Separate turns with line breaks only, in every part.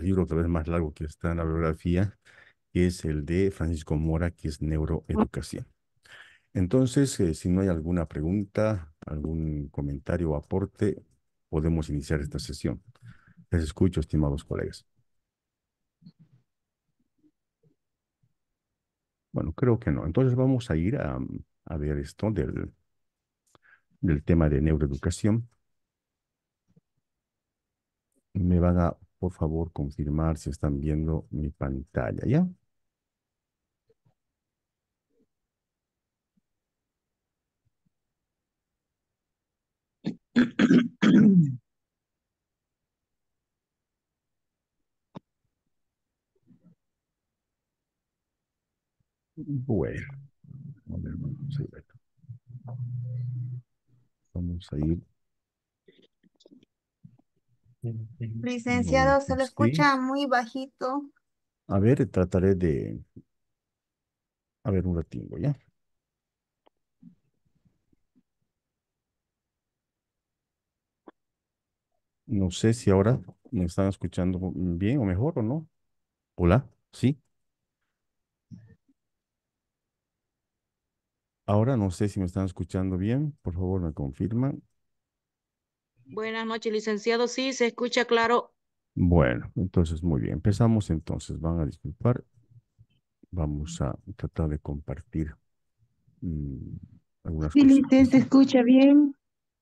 libro otra vez más largo que está en la bibliografía, que es el de Francisco Mora, que es Neuroeducación. Entonces, si no hay alguna pregunta, algún comentario o aporte, podemos iniciar esta sesión. Les escucho, estimados colegas. Bueno, creo que no. Entonces vamos a ir a ver esto del tema de neuroeducación. Me van a, por favor, confirmar si están viendo mi pantalla, ¿ya? Bueno, a ver, vamos a ir. Vamos a ir.
Licenciado, se lo
Sí.
escucha muy bajito.
A ver, trataré de, a ver, un ratingo, ¿ya? No sé si ahora me están escuchando bien o mejor o no. Hola, sí. Ahora no sé si me están escuchando bien. Por favor, me confirman.
Buenas noches, licenciado. Sí, se escucha claro.
Bueno, entonces muy bien. Empezamos entonces. Van a disculpar. Vamos a tratar de compartir mm, algunas
Sí,
cositas,
se
¿sí?
escucha bien.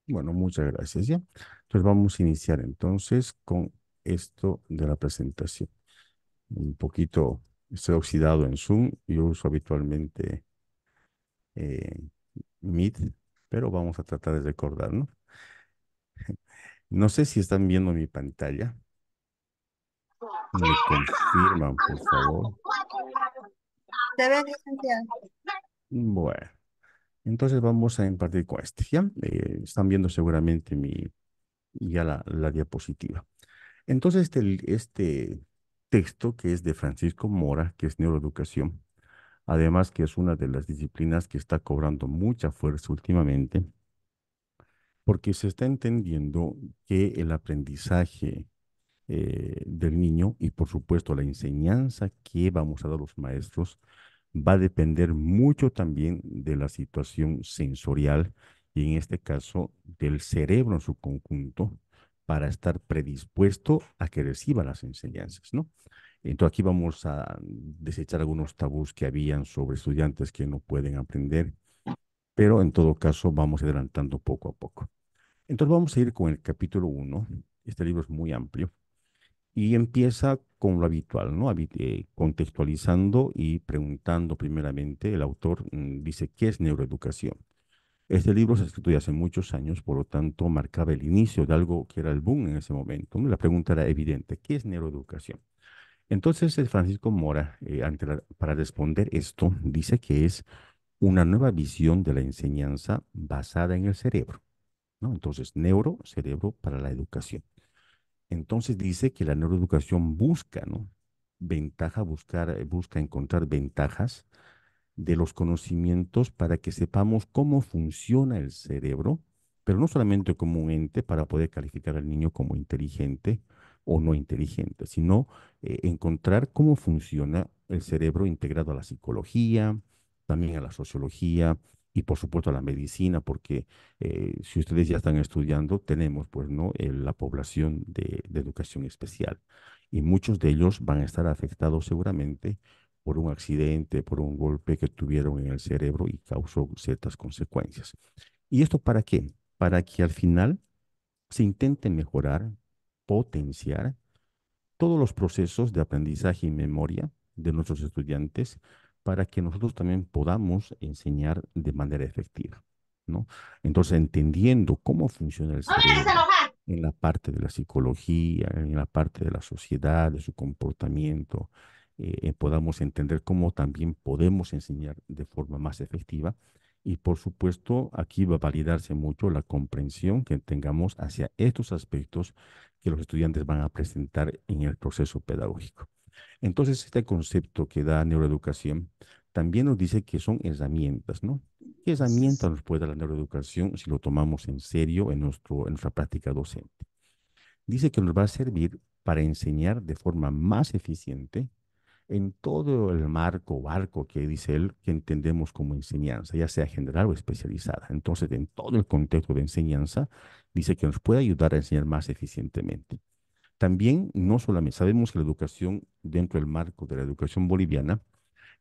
Bueno, muchas gracias, ¿ya? Entonces vamos a iniciar entonces con esto de la presentación. Un poquito, estoy oxidado en Zoom. Yo uso habitualmente eh, Meet, pero vamos a tratar de recordar, ¿no? No sé si están viendo mi pantalla. Me confirman, por favor.
¿Se ve, licenciado?
Bueno, entonces vamos a impartir con este, ¿ya? Están viendo seguramente ya la diapositiva. Entonces, este texto que es de Francisco Mora, que es neuroeducación, además que es una de las disciplinas que está cobrando mucha fuerza últimamente, porque se está entendiendo que el aprendizaje del niño y por supuesto la enseñanza que vamos a dar los maestros va a depender mucho también de la situación sensorial y en este caso del cerebro en su conjunto para estar predispuesto a que reciba las enseñanzas, ¿no? Entonces aquí vamos a desechar algunos tabús que habían sobre estudiantes que no pueden aprender, pero en todo caso vamos adelantando poco a poco. Entonces vamos a ir con el capítulo uno. Este libro es muy amplio y empieza con lo habitual, ¿no? Contextualizando y preguntando primeramente, el autor dice, ¿qué es neuroeducación? Este libro se escrito ya hace muchos años, por lo tanto marcaba el inicio de algo que era el boom en ese momento, ¿no? La pregunta era evidente, ¿qué es neuroeducación? Entonces, Francisco Mora, para responder esto, dice que es una nueva visión de la enseñanza basada en el cerebro, ¿no? Entonces, neuro, cerebro para la educación. Entonces dice que la neuroeducación busca, ¿no? Busca encontrar ventajas de los conocimientos para que sepamos cómo funciona el cerebro, pero no solamente como un ente para poder calificar al niño como inteligente o no inteligente, sino encontrar cómo funciona el cerebro integrado a la psicología, también a la sociología y por supuesto a la medicina, porque si ustedes ya están estudiando, tenemos pues, ¿no? La población de educación especial y muchos de ellos van a estar afectados seguramente por un accidente, por un golpe que tuvieron en el cerebro y causó ciertas consecuencias. ¿Y esto para qué? Para que al final se intente mejorar, potenciar todos los procesos de aprendizaje y memoria de nuestros estudiantes para que nosotros también podamos enseñar de manera efectiva, ¿no? Entonces, entendiendo cómo funciona el cerebro en la parte de la psicología, en la parte de la sociedad, de su comportamiento, podamos entender cómo también podemos enseñar de forma más efectiva. Y por supuesto, aquí va a validarse mucho la comprensión que tengamos hacia estos aspectos que los estudiantes van a presentar en el proceso pedagógico. Entonces, este concepto que da neuroeducación también nos dice que son herramientas, ¿no? ¿Qué herramientas nos puede dar la neuroeducación si lo tomamos en serio en nuestra práctica docente? Dice que nos va a servir para enseñar de forma más eficiente en todo el marco o arco que dice él que entendemos como enseñanza, ya sea general o especializada. Entonces, en todo el contexto de enseñanza, dice que nos puede ayudar a enseñar más eficientemente. También, no solamente, sabemos que la educación dentro del marco de la educación boliviana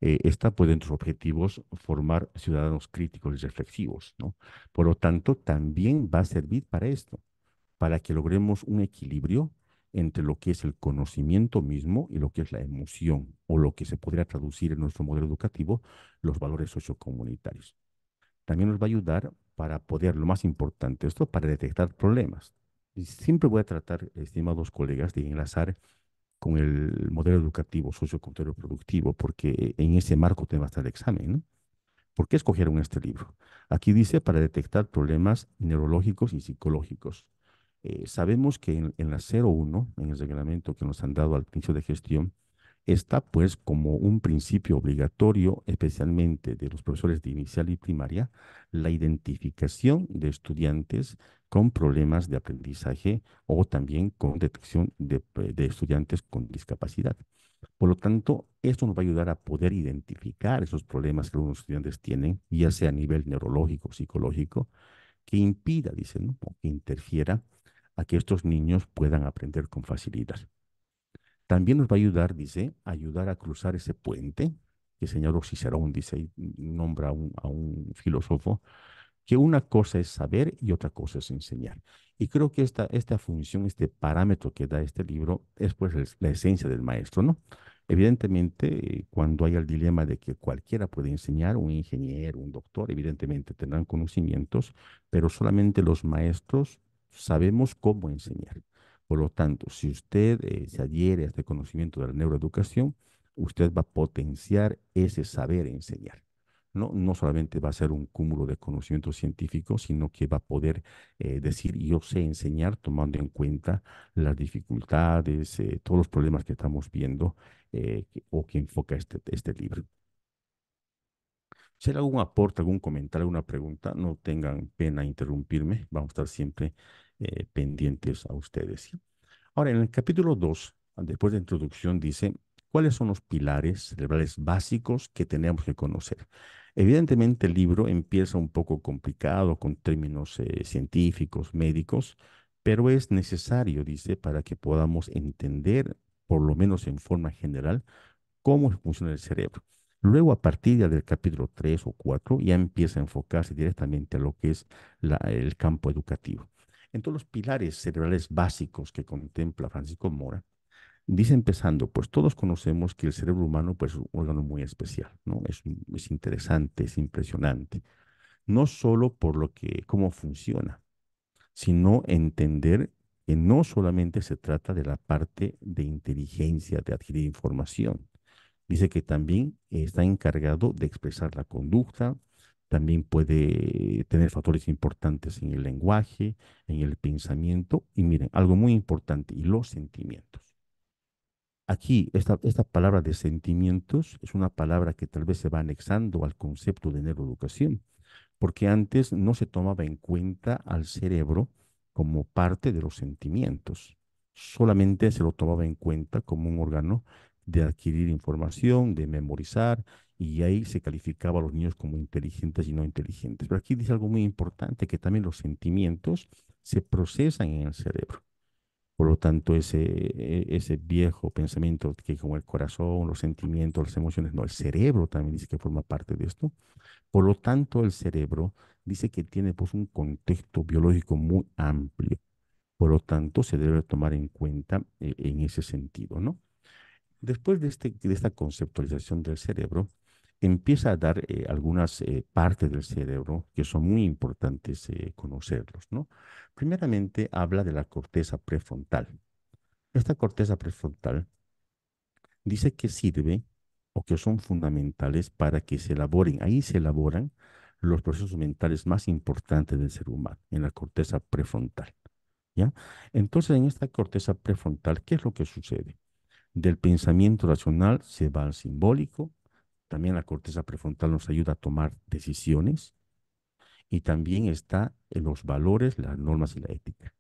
está pues dentro de sus objetivos formar ciudadanos críticos y reflexivos, ¿no? Por lo tanto, también va a servir para esto, para que logremos un equilibrio entre lo que es el conocimiento mismo y lo que es la emoción, o lo que se podría traducir en nuestro modelo educativo, los valores sociocomunitarios. También nos va a ayudar para poder, lo más importante, esto para detectar problemas. Y siempre voy a tratar, estimados colegas, de enlazar con el modelo educativo sociocultural productivo, porque en ese marco te va a estar el examen, ¿no? ¿Por qué escogieron este libro? Aquí dice para detectar problemas neurológicos y psicológicos. Sabemos que en la 01, en el reglamento que nos han dado al inicio de gestión, está pues como un principio obligatorio, especialmente de los profesores de inicial y primaria, la identificación de estudiantes con problemas de aprendizaje o también con detección de estudiantes con discapacidad. Por lo tanto, esto nos va a ayudar a poder identificar esos problemas que algunos estudiantes tienen, ya sea a nivel neurológico o psicológico, que impida, dicen, ¿no? O que interfiera a que estos niños puedan aprender con facilidad. También nos va a ayudar, dice, ayudar a cruzar ese puente que señaló Cicerón, dice, y nombra a un filósofo, que una cosa es saber y otra cosa es enseñar. Y creo que esta función, este parámetro que da este libro es pues la esencia del maestro, ¿no? Evidentemente, cuando hay el dilema de que cualquiera puede enseñar, un ingeniero, un doctor, evidentemente tendrán conocimientos, pero solamente los maestros sabemos cómo enseñar. Por lo tanto, si usted se adhiere a este conocimiento de la neuroeducación, usted va a potenciar ese saber enseñar. No solamente va a ser un cúmulo de conocimientos científicos, sino que va a poder decir, yo sé enseñar tomando en cuenta las dificultades, todos los problemas que estamos viendo o que enfoca este libro. Si hay algún aporte, algún comentario, alguna pregunta, no tengan pena interrumpirme. Vamos a estar siempre pendientes a ustedes, ¿sí? Ahora, en el capítulo 2, después de introducción, dice, ¿cuáles son los pilares cerebrales básicos que tenemos que conocer? Evidentemente, el libro empieza un poco complicado con términos científicos, médicos, pero es necesario, dice, para que podamos entender, por lo menos en forma general, cómo funciona el cerebro. Luego, a partir ya del capítulo 3 o 4, ya empieza a enfocarse directamente a lo que es el campo educativo. Entonces, los pilares cerebrales básicos que contempla Francisco Mora, dice empezando, pues todos conocemos que el cerebro humano pues, es un órgano muy especial, ¿no? Es interesante, es impresionante, no solo por lo que, cómo funciona, sino entender que no solamente se trata de la parte de inteligencia, de adquirir información. Dice que también está encargado de expresar la conducta, también puede tener factores importantes en el lenguaje, en el pensamiento y miren, algo muy importante, y los sentimientos. Aquí, esta palabra de sentimientos es una palabra que tal vez se va anexando al concepto de neuroeducación, porque antes no se tomaba en cuenta al cerebro como parte de los sentimientos, solamente se lo tomaba en cuenta como un órgano de adquirir información, de memorizar, y ahí se calificaba a los niños como inteligentes y no inteligentes. Pero aquí dice algo muy importante, que también los sentimientos se procesan en el cerebro. Por lo tanto, ese viejo pensamiento que como el corazón, los sentimientos, las emociones, no, el cerebro también dice que forma parte de esto. Por lo tanto, el cerebro dice que tiene pues un contexto biológico muy amplio. Por lo tanto, se debe tomar en cuenta en ese sentido, ¿no? Después de esta conceptualización del cerebro, empieza a dar algunas partes del cerebro que son muy importantes conocerlos, ¿no? Primeramente, habla de la corteza prefrontal. Esta corteza prefrontal dice que sirve o que son fundamentales para que se elaboren, ahí se elaboran los procesos mentales más importantes del ser humano, en la corteza prefrontal, ¿ya? Entonces, en esta corteza prefrontal, ¿qué es lo que sucede? Del pensamiento racional se va al simbólico, también la corteza prefrontal nos ayuda a tomar decisiones y también está en los valores, las normas y la ética.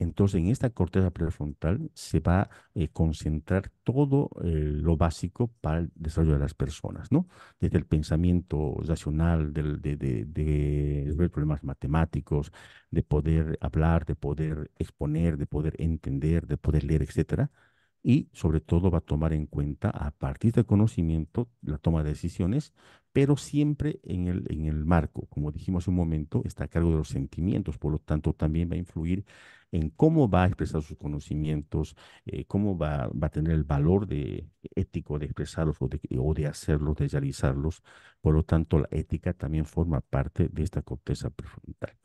Entonces, en esta corteza prefrontal se va a concentrar todo lo básico para el desarrollo de las personas, ¿no? Desde el pensamiento racional, de resolver problemas matemáticos, de poder hablar, de poder exponer, de poder entender, de poder leer, etcétera. Y sobre todo va a tomar en cuenta, a partir del conocimiento, la toma de decisiones, pero siempre en el marco, como dijimos hace un momento, está a cargo de los sentimientos, por lo tanto también va a influir en cómo va a expresar sus conocimientos, cómo va a tener el valor ético de expresarlos o de hacerlos, de realizarlos. Por lo tanto, la ética también forma parte de esta corteza prefrontal.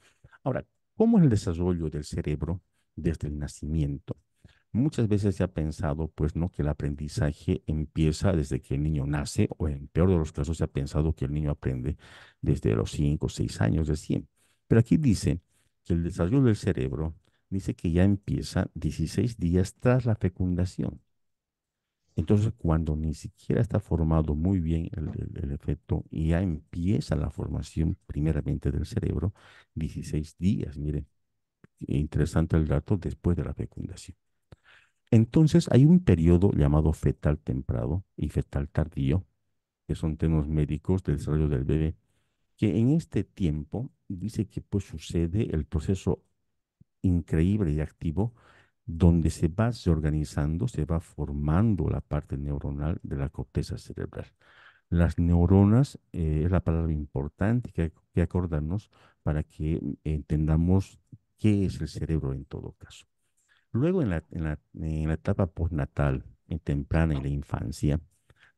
Ahora, ¿cómo es el desarrollo del cerebro desde el nacimiento? Muchas veces se ha pensado, pues, ¿no?, que el aprendizaje empieza desde que el niño nace, o en peor de los casos se ha pensado que el niño aprende desde los 5 o 6 años recién. Pero aquí dice que el desarrollo del cerebro dice que ya empieza 16 días tras la fecundación. Entonces, cuando ni siquiera está formado muy bien el efecto y ya empieza la formación primeramente del cerebro, 16 días, miren, interesante el dato después de la fecundación. Entonces, hay un periodo llamado fetal temprano y fetal tardío, que son términos médicos del desarrollo del bebé, que en este tiempo dice que pues sucede el proceso increíble y activo donde se va reorganizando, se va formando la parte neuronal de la corteza cerebral. Las neuronas es la palabra importante que hay que acordarnos para que entendamos qué es el cerebro en todo caso. Luego, en la etapa postnatal, en temprana, en la infancia,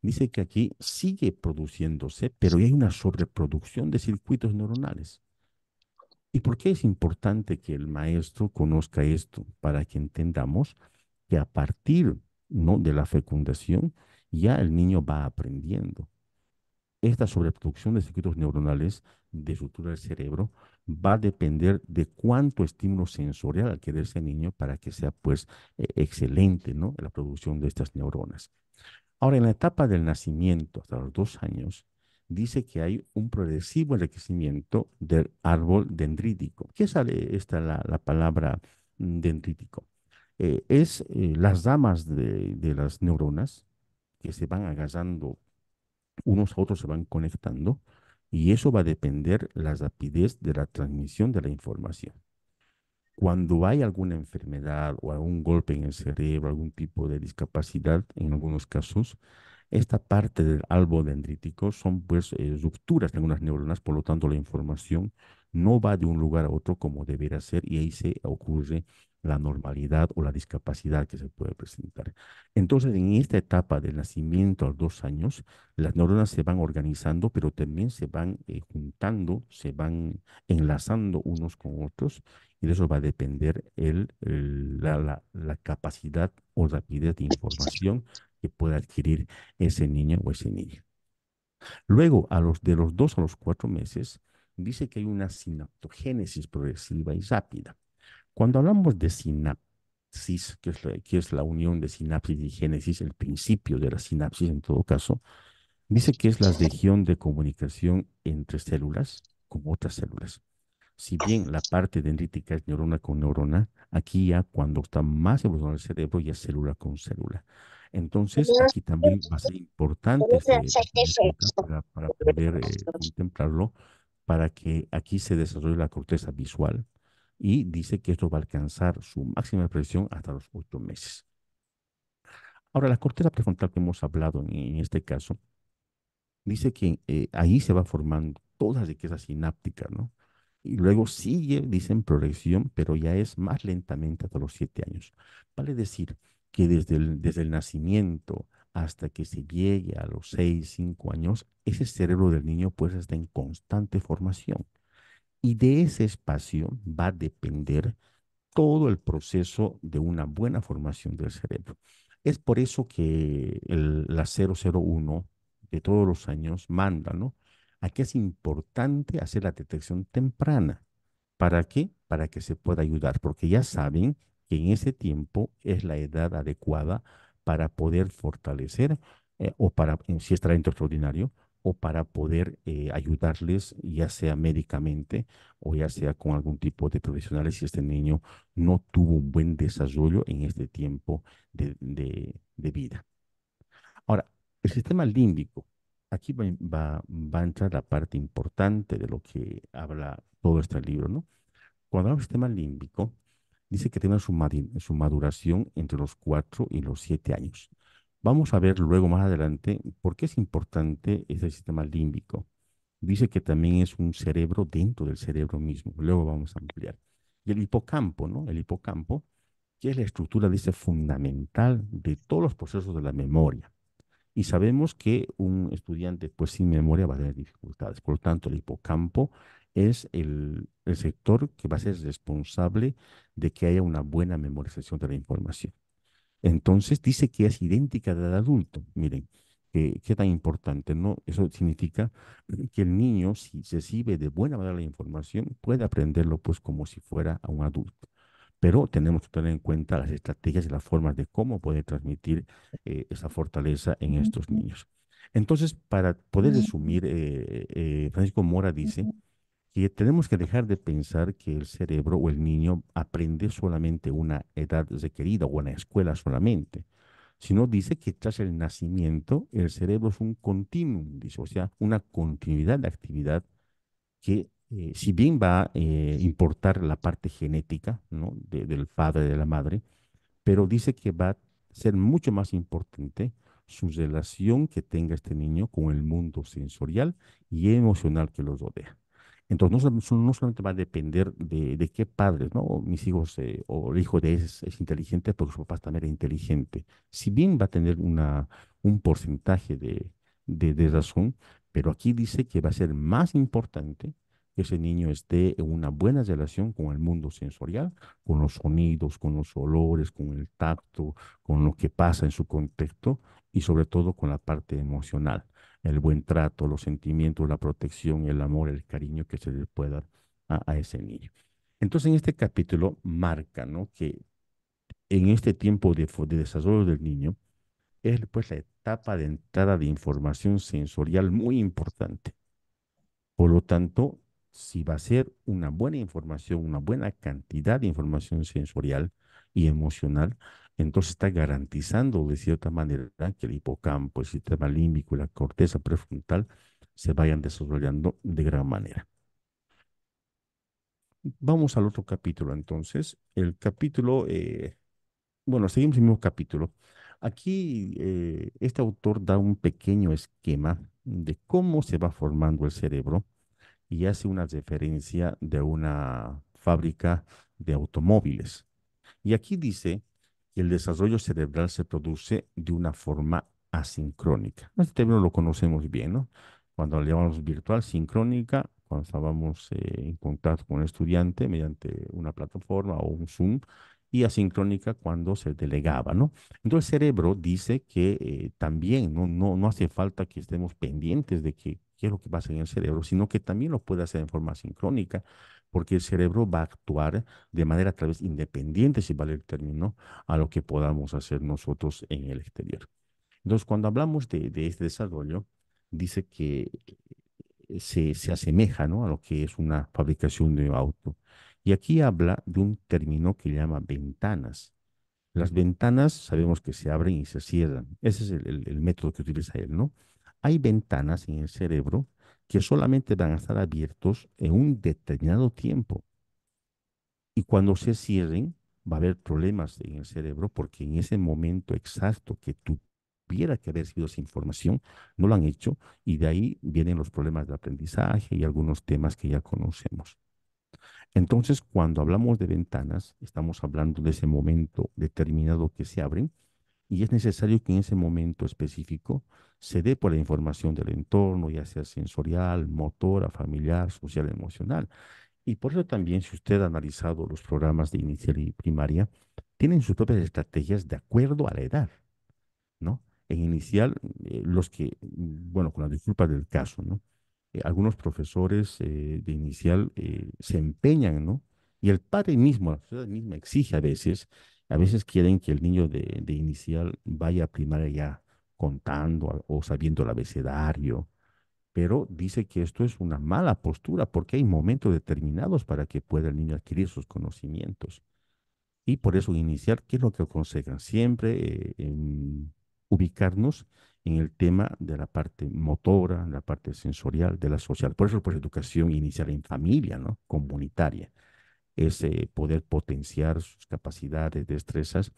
dice que aquí sigue produciéndose, pero ya hay una sobreproducción de circuitos neuronales. ¿Y por qué es importante que el maestro conozca esto? Para que entendamos que a partir, ¿no?, de la fecundación, ya el niño va aprendiendo. Esta sobreproducción de circuitos neuronales de estructura del cerebro va a depender de cuánto estímulo sensorial adquiere ese niño para que sea, pues, excelente, ¿no?, la producción de estas neuronas. Ahora, en la etapa del nacimiento, hasta los 2 años, dice que hay un progresivo enriquecimiento del árbol dendrítico. ¿Qué sale la palabra dendrítico? Es las ramas de las neuronas que se van agarrando unos a otros, se van conectando, y eso va a depender la rapidez de la transmisión de la información. Cuando hay alguna enfermedad o algún golpe en el cerebro, algún tipo de discapacidad, en algunos casos, esta parte del árbol dendrítico son pues rupturas en algunas neuronas, por lo tanto la información no va de un lugar a otro como debería ser, y ahí se ocurre la normalidad o la discapacidad que se puede presentar. Entonces, en esta etapa del nacimiento a los 2 años, las neuronas se van organizando, pero también se van juntando, se van enlazando unos con otros, y de eso va a depender la capacidad o rapidez de información que pueda adquirir ese niño o ese niño. Luego, de los 2 a los 4 meses, dice que hay una sinaptogénesis progresiva y rápida. Cuando hablamos de sinapsis, que es la unión de sinapsis y génesis, el principio de la sinapsis en todo caso, dice que es la región de comunicación entre células con otras células. Si bien la parte dendrítica es neurona con neurona, aquí ya cuando está más evolucionado el cerebro ya es célula con célula. Entonces, aquí también va a ser importante esta época para poder contemplarlo, para que aquí se desarrolle la corteza visual, y dice que esto va a alcanzar su máxima expresión hasta los 8 meses. Ahora, la corteza prefrontal que hemos hablado en este caso, dice que ahí se va formando toda la riqueza sináptica, ¿no? Y luego sigue, dicen, progresión, pero ya es más lentamente hasta los 7 años. Vale decir que desde el nacimiento hasta que se llegue a los 6, 5 años, ese cerebro del niño pues está en constante formación. Y de ese espacio va a depender todo el proceso de una buena formación del cerebro. Es por eso que la 001 de todos los años manda, ¿no?, a que es importante hacer la detección temprana. ¿Para qué? Para que se pueda ayudar, porque ya saben que en ese tiempo es la edad adecuada para poder fortalecer, o para, si es talento extraordinario, o para poder ayudarles, ya sea médicamente o ya sea con algún tipo de profesionales si este niño no tuvo un buen desarrollo en este tiempo de vida. Ahora, el sistema límbico, aquí va a entrar la parte importante de lo que habla todo este libro, ¿no? Cuando habla del sistema límbico, dice que tiene su maduración entre los 4 y los 7 años. Vamos a ver luego más adelante por qué es importante ese sistema límbico. Dice que también es un cerebro dentro del cerebro mismo. Luego vamos a ampliar. Y el hipocampo, ¿no? El hipocampo, que es la estructura, dice, fundamental de todos los procesos de la memoria. Y sabemos que un estudiante, pues sin memoria, va a tener dificultades. Por lo tanto, el hipocampo es el sector que va a ser responsable de que haya una buena memorización de la información. Entonces, dice que es idéntica del adulto. Miren, qué tan importante, ¿no? Eso significa que el niño, si recibe de buena manera la información, puede aprenderlo, pues, como si fuera a un adulto. Pero tenemos que tener en cuenta las estrategias y las formas de cómo poder transmitir esa fortaleza en estos niños. Entonces, para poder resumir, Francisco Mora dice que tenemos que dejar de pensar que el cerebro o el niño aprende solamente una edad requerida o una escuela solamente, sino dice que tras el nacimiento el cerebro es un continuum, dice, o sea, una continuidad de actividad que si bien va a importar la parte genética, ¿no? Del padre y de la madre, pero dice que va a ser mucho más importante su relación que tenga este niño con el mundo sensorial y emocional que los rodea. Entonces, no solamente va a depender de qué padres, ¿no? O mis hijos, o el hijo de él es inteligente, porque su papá también era inteligente. Si bien va a tener un porcentaje de razón, pero aquí dice que va a ser más importante que ese niño esté en una buena relación con el mundo sensorial, con los sonidos, con los olores, con el tacto, con lo que pasa en su contexto y sobre todo con la parte emocional, el buen trato, los sentimientos, la protección, el amor, el cariño que se le pueda dar a ese niño. Entonces, en este capítulo marca, ¿no? Que en este tiempo de desarrollo del niño es pues la etapa de entrada de información sensorial muy importante. Por lo tanto, si va a ser una buena información, una buena cantidad de información sensorial y emocional, entonces está garantizando de cierta manera que el hipocampo, el sistema límbico y la corteza prefrontal se vayan desarrollando de gran manera. Vamos al otro capítulo entonces. El capítulo, bueno, seguimos el mismo capítulo. Aquí este autor da un pequeño esquema de cómo se va formando el cerebro y hace una referencia de una fábrica de automóviles. Y aquí dice que el desarrollo cerebral se produce de una forma asincrónica. Este término lo conocemos bien, ¿no? Cuando le llamamos virtual, sincrónica, cuando estábamos en contacto con el estudiante mediante una plataforma o un Zoom, y asincrónica cuando se delegaba, ¿no? Entonces el cerebro dice que también no hace falta que estemos pendientes de qué es lo que pasa en el cerebro, sino que también lo puede hacer en forma sincrónica, porque el cerebro va a actuar de manera tal vez independiente, si vale el término, a lo que podamos hacer nosotros en el exterior. Entonces, cuando hablamos de este desarrollo, dice que se asemeja, ¿no? A lo que es una fabricación de un auto. Y aquí habla de un término que llama ventanas. Las ventanas sabemos que se abren y se cierran. Ese es el método que utiliza él, ¿no? Hay ventanas en el cerebro que solamente van a estar abiertos en un determinado tiempo. Y cuando se cierren, va a haber problemas en el cerebro porque en ese momento exacto que tuviera que haber sido esa información, no lo han hecho y de ahí vienen los problemas de aprendizaje y algunos temas que ya conocemos. Entonces, cuando hablamos de ventanas, estamos hablando de ese momento determinado que se abren y es necesario que en ese momento específico se dé por la información del entorno, ya sea sensorial, motora, familiar, social, emocional. Y por eso también, si usted ha analizado los programas de inicial y primaria, tienen sus propias estrategias de acuerdo a la edad, ¿no? En inicial, bueno, con las disculpas del caso, ¿no? Algunos profesores de inicial se empeñan, ¿no? Y el padre mismo, la sociedad misma exige a veces quieren que el niño de inicial vaya a primaria ya contando o sabiendo el abecedario, pero dice que esto es una mala postura porque hay momentos determinados para que pueda el niño adquirir sus conocimientos. Y por eso iniciar, ¿qué es lo que aconsejan? Siempre ubicarnos en el tema de la parte motora, la parte sensorial, de la social. Por eso, pues, educación inicial en familia, ¿no? Comunitaria. Es poder potenciar sus capacidades, destrezas,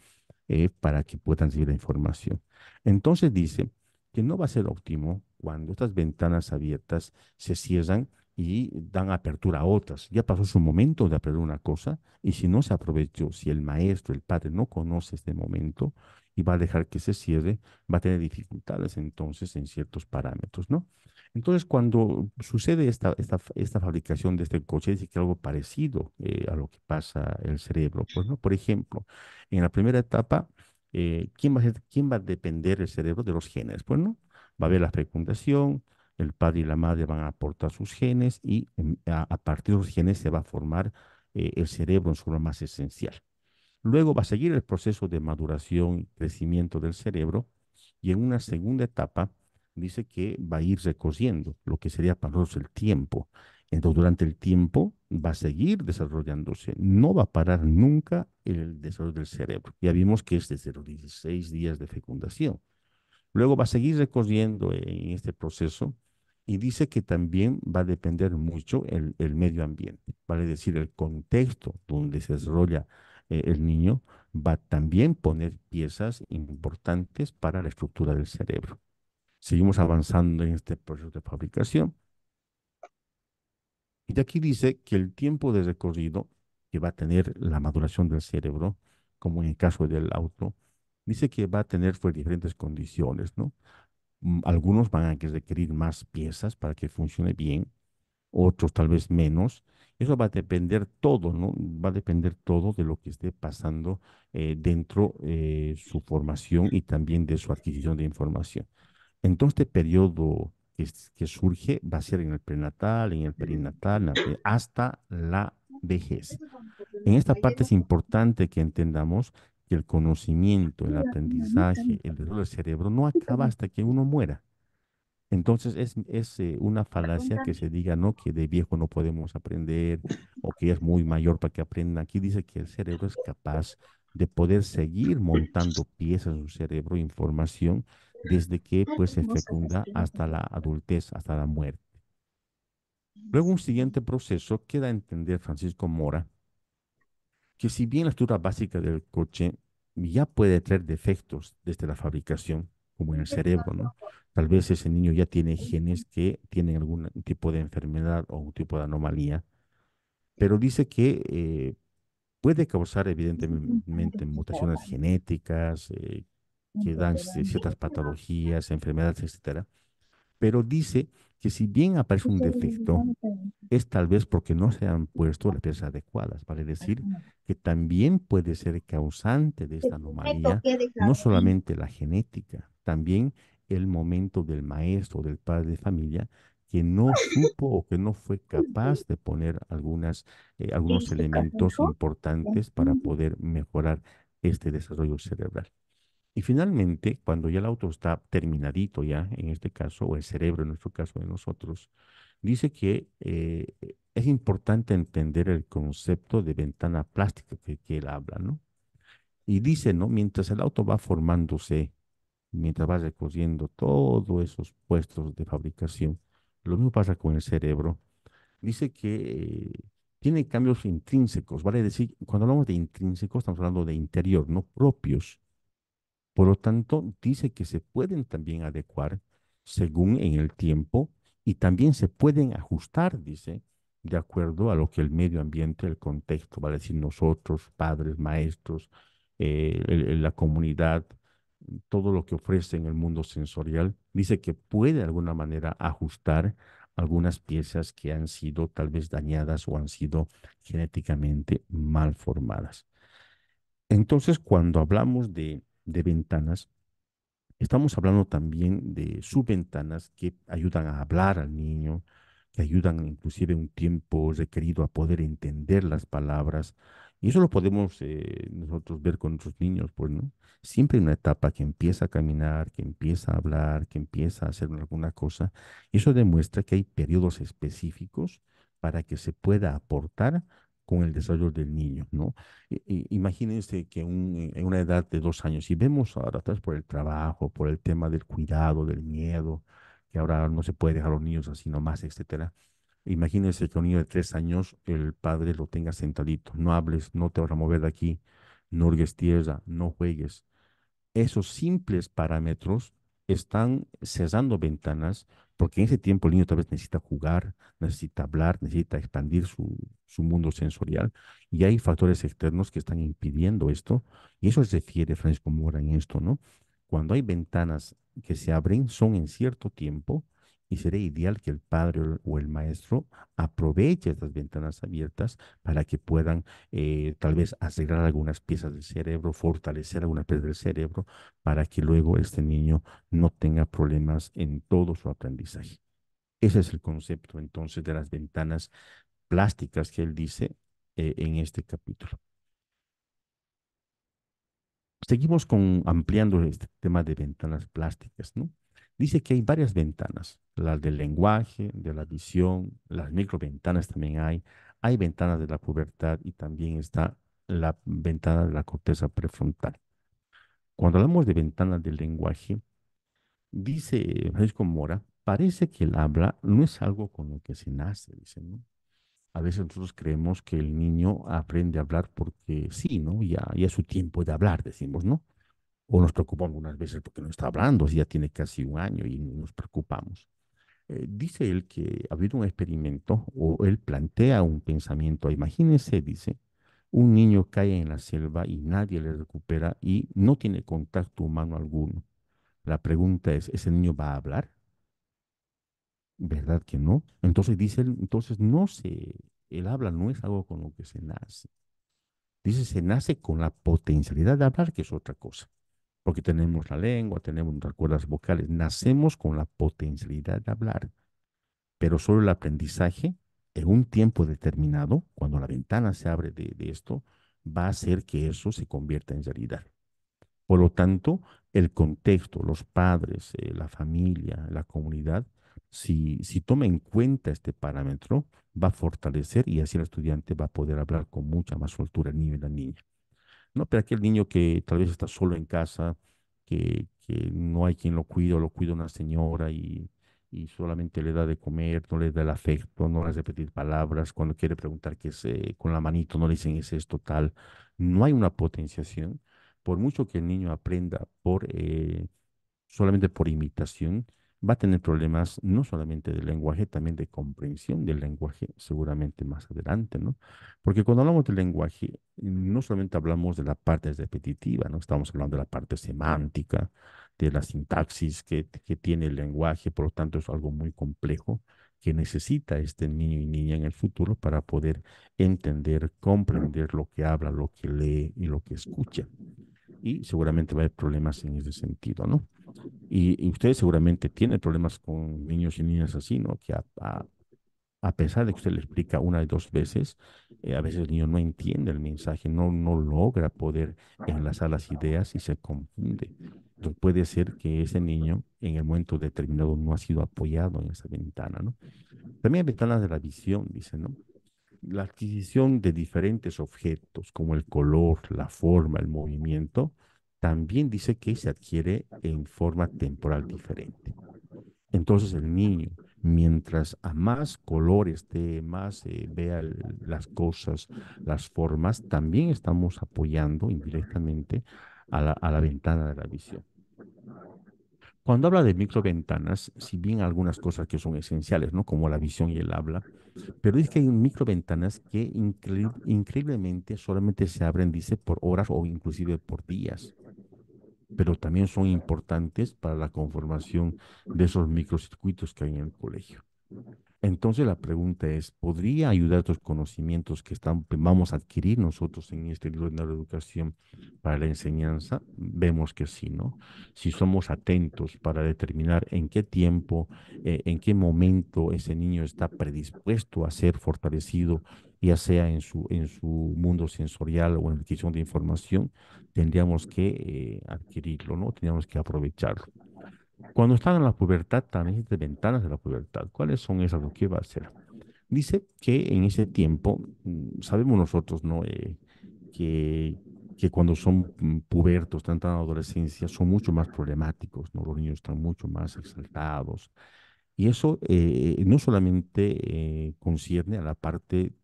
para que puedan recibir la información. Entonces dice que no va a ser óptimo cuando estas ventanas abiertas se cierran y dan apertura a otras. Ya pasó su momento de aprender una cosa y si no se aprovechó, si el maestro, el padre no conoce este momento y va a dejar que se cierre, va a tener dificultades entonces en ciertos parámetros, ¿no? Entonces, cuando sucede esta fabricación de este coche, dice que algo parecido a lo que pasa en el cerebro, pues, ¿no? Por ejemplo, en la primera etapa, quién va a depender el cerebro de los genes? Pues, ¿no? Va a haber la fecundación, el padre y la madre van a aportar sus genes y a partir de los genes se va a formar el cerebro en su forma más esencial. Luego va a seguir el proceso de maduración y crecimiento del cerebro y en una segunda etapa dice que va a ir recorriendo lo que sería para nosotros el tiempo. Entonces, durante el tiempo va a seguir desarrollándose, no va a parar nunca el desarrollo del cerebro. Ya vimos que es desde los 16 días de fecundación. Luego va a seguir recorriendo en este proceso y dice que también va a depender mucho el medio ambiente, vale decir, el contexto donde se desarrolla el niño va a también poner piezas importantes para la estructura del cerebro. Seguimos avanzando en este proceso de fabricación y de aquí dice que el tiempo de recorrido que va a tener la maduración del cerebro, como en el caso del auto, dice que va a tener pues, diferentes condiciones, ¿no? Algunos van a requerir más piezas para que funcione bien, otros tal vez menos. Eso va a depender todo, ¿no? Va a depender todo de lo que esté pasando dentro su formación y también de su adquisición de información. Entonces, este periodo que surge va a ser en el prenatal, en el perinatal, hasta la vejez. En esta parte es importante que entendamos que el conocimiento, el aprendizaje, el desarrollo del cerebro no acaba hasta que uno muera. Entonces es una falacia que se diga, ¿no? Que de viejo no podemos aprender o que es muy mayor para que aprenda. Aquí dice que el cerebro es capaz de poder seguir montando piezas en su cerebro, información, desde que pues se fecunda hasta la adultez, hasta la muerte. Luego un siguiente proceso queda a entender Francisco Mora que si bien la estructura básica del coche ya puede traer defectos desde la fabricación, como en el cerebro, ¿no? Tal vez ese niño ya tiene genes que tienen algún tipo de enfermedad o un tipo de anomalía, pero dice que puede causar evidentemente mutaciones genéticas que dan ciertas patologías, enfermedades, etcétera. Pero dice que si bien aparece un defecto, es tal vez porque no se han puesto las piezas adecuadas, vale decir que también puede ser causante de esta anomalía, no solamente la genética, también el momento del maestro, del padre de familia, que no supo o que no fue capaz de poner algunos elementos importantes para poder mejorar este desarrollo cerebral. Y finalmente, cuando ya el auto está terminadito ya, en este caso, o el cerebro en nuestro caso de nosotros, dice que es importante entender el concepto de ventana plástica que él habla, ¿no? Y dice, ¿no? Mientras el auto va formándose, mientras va recorriendo todos esos puestos de fabricación, lo mismo pasa con el cerebro. Dice que tiene cambios intrínsecos, vale decir, cuando hablamos de intrínsecos, estamos hablando de interior, no propios. Por lo tanto, dice que se pueden también adecuar según en el tiempo y también se pueden ajustar, dice, de acuerdo a lo que el medio ambiente, el contexto, vale decir nosotros, padres, maestros, la comunidad, todo lo que ofrece en el mundo sensorial, dice que puede de alguna manera ajustar algunas piezas que han sido tal vez dañadas o han sido genéticamente mal formadas. Entonces, cuando hablamos de ventanas, estamos hablando también de subventanas que ayudan a hablar al niño, que ayudan inclusive un tiempo requerido a poder entender las palabras Y eso lo podemos nosotros ver con nuestros niños, pues, ¿no? Siempre hay una etapa que empieza a caminar, que empieza a hablar, que empieza a hacer alguna cosa. Y eso demuestra que hay periodos específicos para que se pueda aportar con el desarrollo del niño, ¿no? Imagínense que en una edad de 2 años, si vemos ahora, tal vez por el trabajo, por el tema del cuidado, del miedo, que ahora no se puede dejar a los niños así nomás, etcétera. Imagínense que un niño de 3 años, el padre lo tenga sentadito. No hables, no te vas a mover de aquí, no hurgues tierra, no juegues. Esos simples parámetros están cerrando ventanas porque en ese tiempo el niño tal vez necesita jugar, necesita hablar, necesita expandir su mundo sensorial y hay factores externos que están impidiendo esto y eso se refiere Francisco Mora en esto, ¿no? Cuando hay ventanas que se abren son en cierto tiempo y sería ideal que el padre o el maestro aproveche estas ventanas abiertas para que puedan tal vez arreglar algunas piezas del cerebro, fortalecer algunas piezas del cerebro para que luego este niño no tenga problemas en todo su aprendizaje. Ese es el concepto entonces de las ventanas plásticas que él dice en este capítulo. Seguimos ampliando este tema de ventanas plásticas, ¿no? Dice que hay varias ventanas, las del lenguaje, de la visión, las microventanas también hay ventanas de la pubertad y también está la ventana de la corteza prefrontal. Cuando hablamos de ventanas del lenguaje, dice Francisco Mora, parece que el habla no es algo con lo que se nace, dice, ¿no? A veces nosotros creemos que el niño aprende a hablar porque sí, ¿no? Ya es su tiempo de hablar, decimos, ¿no? O nos preocupamos algunas veces porque no está hablando, si ya tiene casi un año y nos preocupamos. Dice él que ha habido un experimento o él plantea un pensamiento. Imagínense, dice, un niño cae en la selva y nadie le recupera y no tiene contacto humano alguno. La pregunta es, ¿ese niño va a hablar? ¿Verdad que no? Entonces dice él, entonces no se, el habla no es algo con lo que se nace. Dice, se nace con la potencialidad de hablar, que es otra cosa. Porque tenemos la lengua, tenemos nuestras cuerdas vocales, nacemos con la potencialidad de hablar, pero solo el aprendizaje en un tiempo determinado, cuando la ventana se abre de esto, va a hacer que eso se convierta en realidad. Por lo tanto, el contexto, los padres, la familia, la comunidad, si toma en cuenta este parámetro, va a fortalecer y así el estudiante va a poder hablar con mucha más soltura el niño y la niña. No, pero aquel niño que tal vez está solo en casa, que no hay quien lo cuide o lo cuida una señora y solamente le da de comer, no le da el afecto, no le hace repetir palabras, cuando quiere preguntar qué es, con la manito no le dicen es esto tal, no hay una potenciación. Por mucho que el niño aprenda solamente por imitación, va a tener problemas no solamente de lenguaje, también de comprensión del lenguaje, seguramente más adelante, ¿no? Porque cuando hablamos del lenguaje, no solamente hablamos de la parte repetitiva, ¿no? Estamos hablando de la parte semántica, de la sintaxis que tiene el lenguaje, por lo tanto es algo muy complejo que necesita este niño y niña en el futuro para poder entender, comprender lo que habla, lo que lee y lo que escucha. Y seguramente va a haber problemas en ese sentido, ¿no? Y usted seguramente tiene problemas con niños y niñas así, ¿no? Que a pesar de que usted le explica una y dos veces, a veces el niño no entiende el mensaje, no logra poder enlazar las ideas y se confunde. Entonces puede ser que ese niño en el momento determinado no ha sido apoyado en esa ventana, ¿no? También hay ventanas de la visión, dice, ¿no? La adquisición de diferentes objetos como el color, la forma, el movimiento, también dice que se adquiere en forma temporal diferente. Entonces el niño, mientras a más colores de más vea las cosas, las formas, también estamos apoyando indirectamente a la ventana de la visión. Cuando habla de microventanas, si bien algunas cosas que son esenciales, ¿no? Como la visión y el habla, pero dice que hay microventanas que increíblemente solamente se abren, dice, por horas o inclusive por días, pero también son importantes para la conformación de esos microcircuitos que hay en el colegio. Entonces la pregunta es, ¿podría ayudar estos conocimientos que vamos a adquirir nosotros en este libro de neuroeducación para la enseñanza? Vemos que sí, ¿no? Si somos atentos para determinar en qué tiempo, en qué momento ese niño está predispuesto a ser fortalecido, ya sea en su mundo sensorial o en la adquisición de información, tendríamos que adquirirlo, ¿no? Tendríamos que aprovecharlo. Cuando están en la pubertad, también existen ventanas de la pubertad. ¿Cuáles son esas? ¿Lo que va a hacer? Dice que en ese tiempo, sabemos nosotros, ¿no? Que, que cuando son pubertos, están en adolescencia, son mucho más problemáticos, ¿no? Los niños están mucho más exaltados. Y eso no solamente concierne a la parte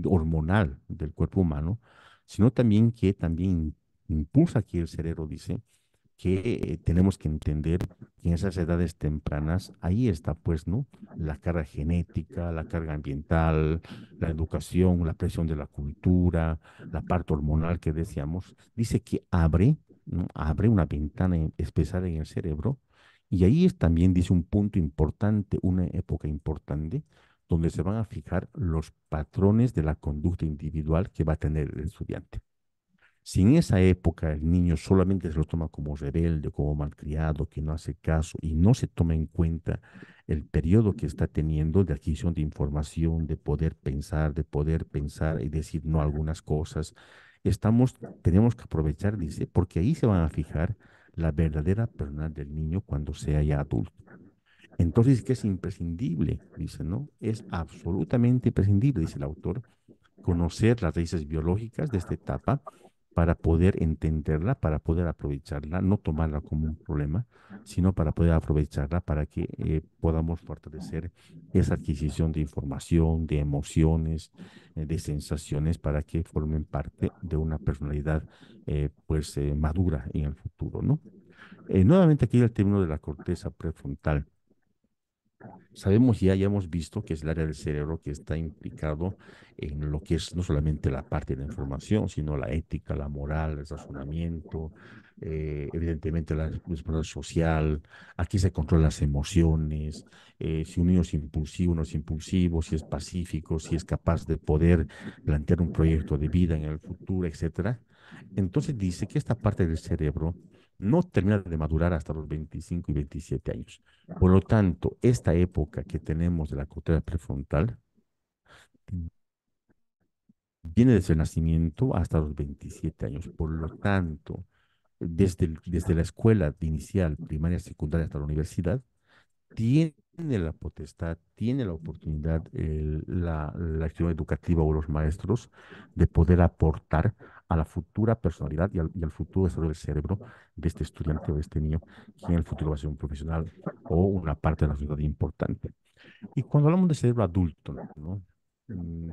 hormonal del cuerpo humano, sino también que también impulsa aquí el cerebro, dice que tenemos que entender que en esas edades tempranas, ahí está pues, ¿no? La carga genética, la carga ambiental, la educación, la presión de la cultura, la parte hormonal que decíamos, dice que abre, ¿no? Abre una ventana especial en el cerebro y ahí es también, dice, un punto importante, una época importante, donde se van a fijar los patrones de la conducta individual que va a tener el estudiante. Si en esa época el niño solamente se lo toma como rebelde, como malcriado, que no hace caso y no se toma en cuenta el periodo que está teniendo de adquisición de información, de poder pensar y decir no a algunas cosas, tenemos que aprovechar, dice, porque ahí se van a fijar la verdadera personalidad del niño cuando sea ya adulto. Entonces, que es imprescindible, dice, ¿no? Es absolutamente imprescindible, dice el autor, conocer las raíces biológicas de esta etapa para poder entenderla, para poder aprovecharla, no tomarla como un problema, sino para poder aprovecharla para que podamos fortalecer esa adquisición de información, de emociones, de sensaciones, para que formen parte de una personalidad madura en el futuro, ¿no? Nuevamente aquí el término de la corteza prefrontal. Sabemos ya hemos visto que es el área del cerebro que está implicado en lo que es no solamente la parte de la información, sino la ética, la moral, el razonamiento, evidentemente la responsabilidad social. Aquí se controlan las emociones, si un niño es impulsivo, no es impulsivo, si es pacífico, si es capaz de poder plantear un proyecto de vida en el futuro, etcétera. Entonces dice que esta parte del cerebro no termina de madurar hasta los 25 y 27 años. Por lo tanto, esta época que tenemos de la corteza prefrontal viene desde el nacimiento hasta los 27 años. Por lo tanto, desde la escuela inicial, primaria, secundaria hasta la universidad, tiene la potestad, tiene la oportunidad, la acción educativa o los maestros de poder aportar a la futura personalidad y al futuro desarrollo del cerebro de este estudiante o de este niño, que en el futuro va a ser un profesional o una parte de la sociedad importante. Y cuando hablamos de cerebro adulto, ¿no? Mm,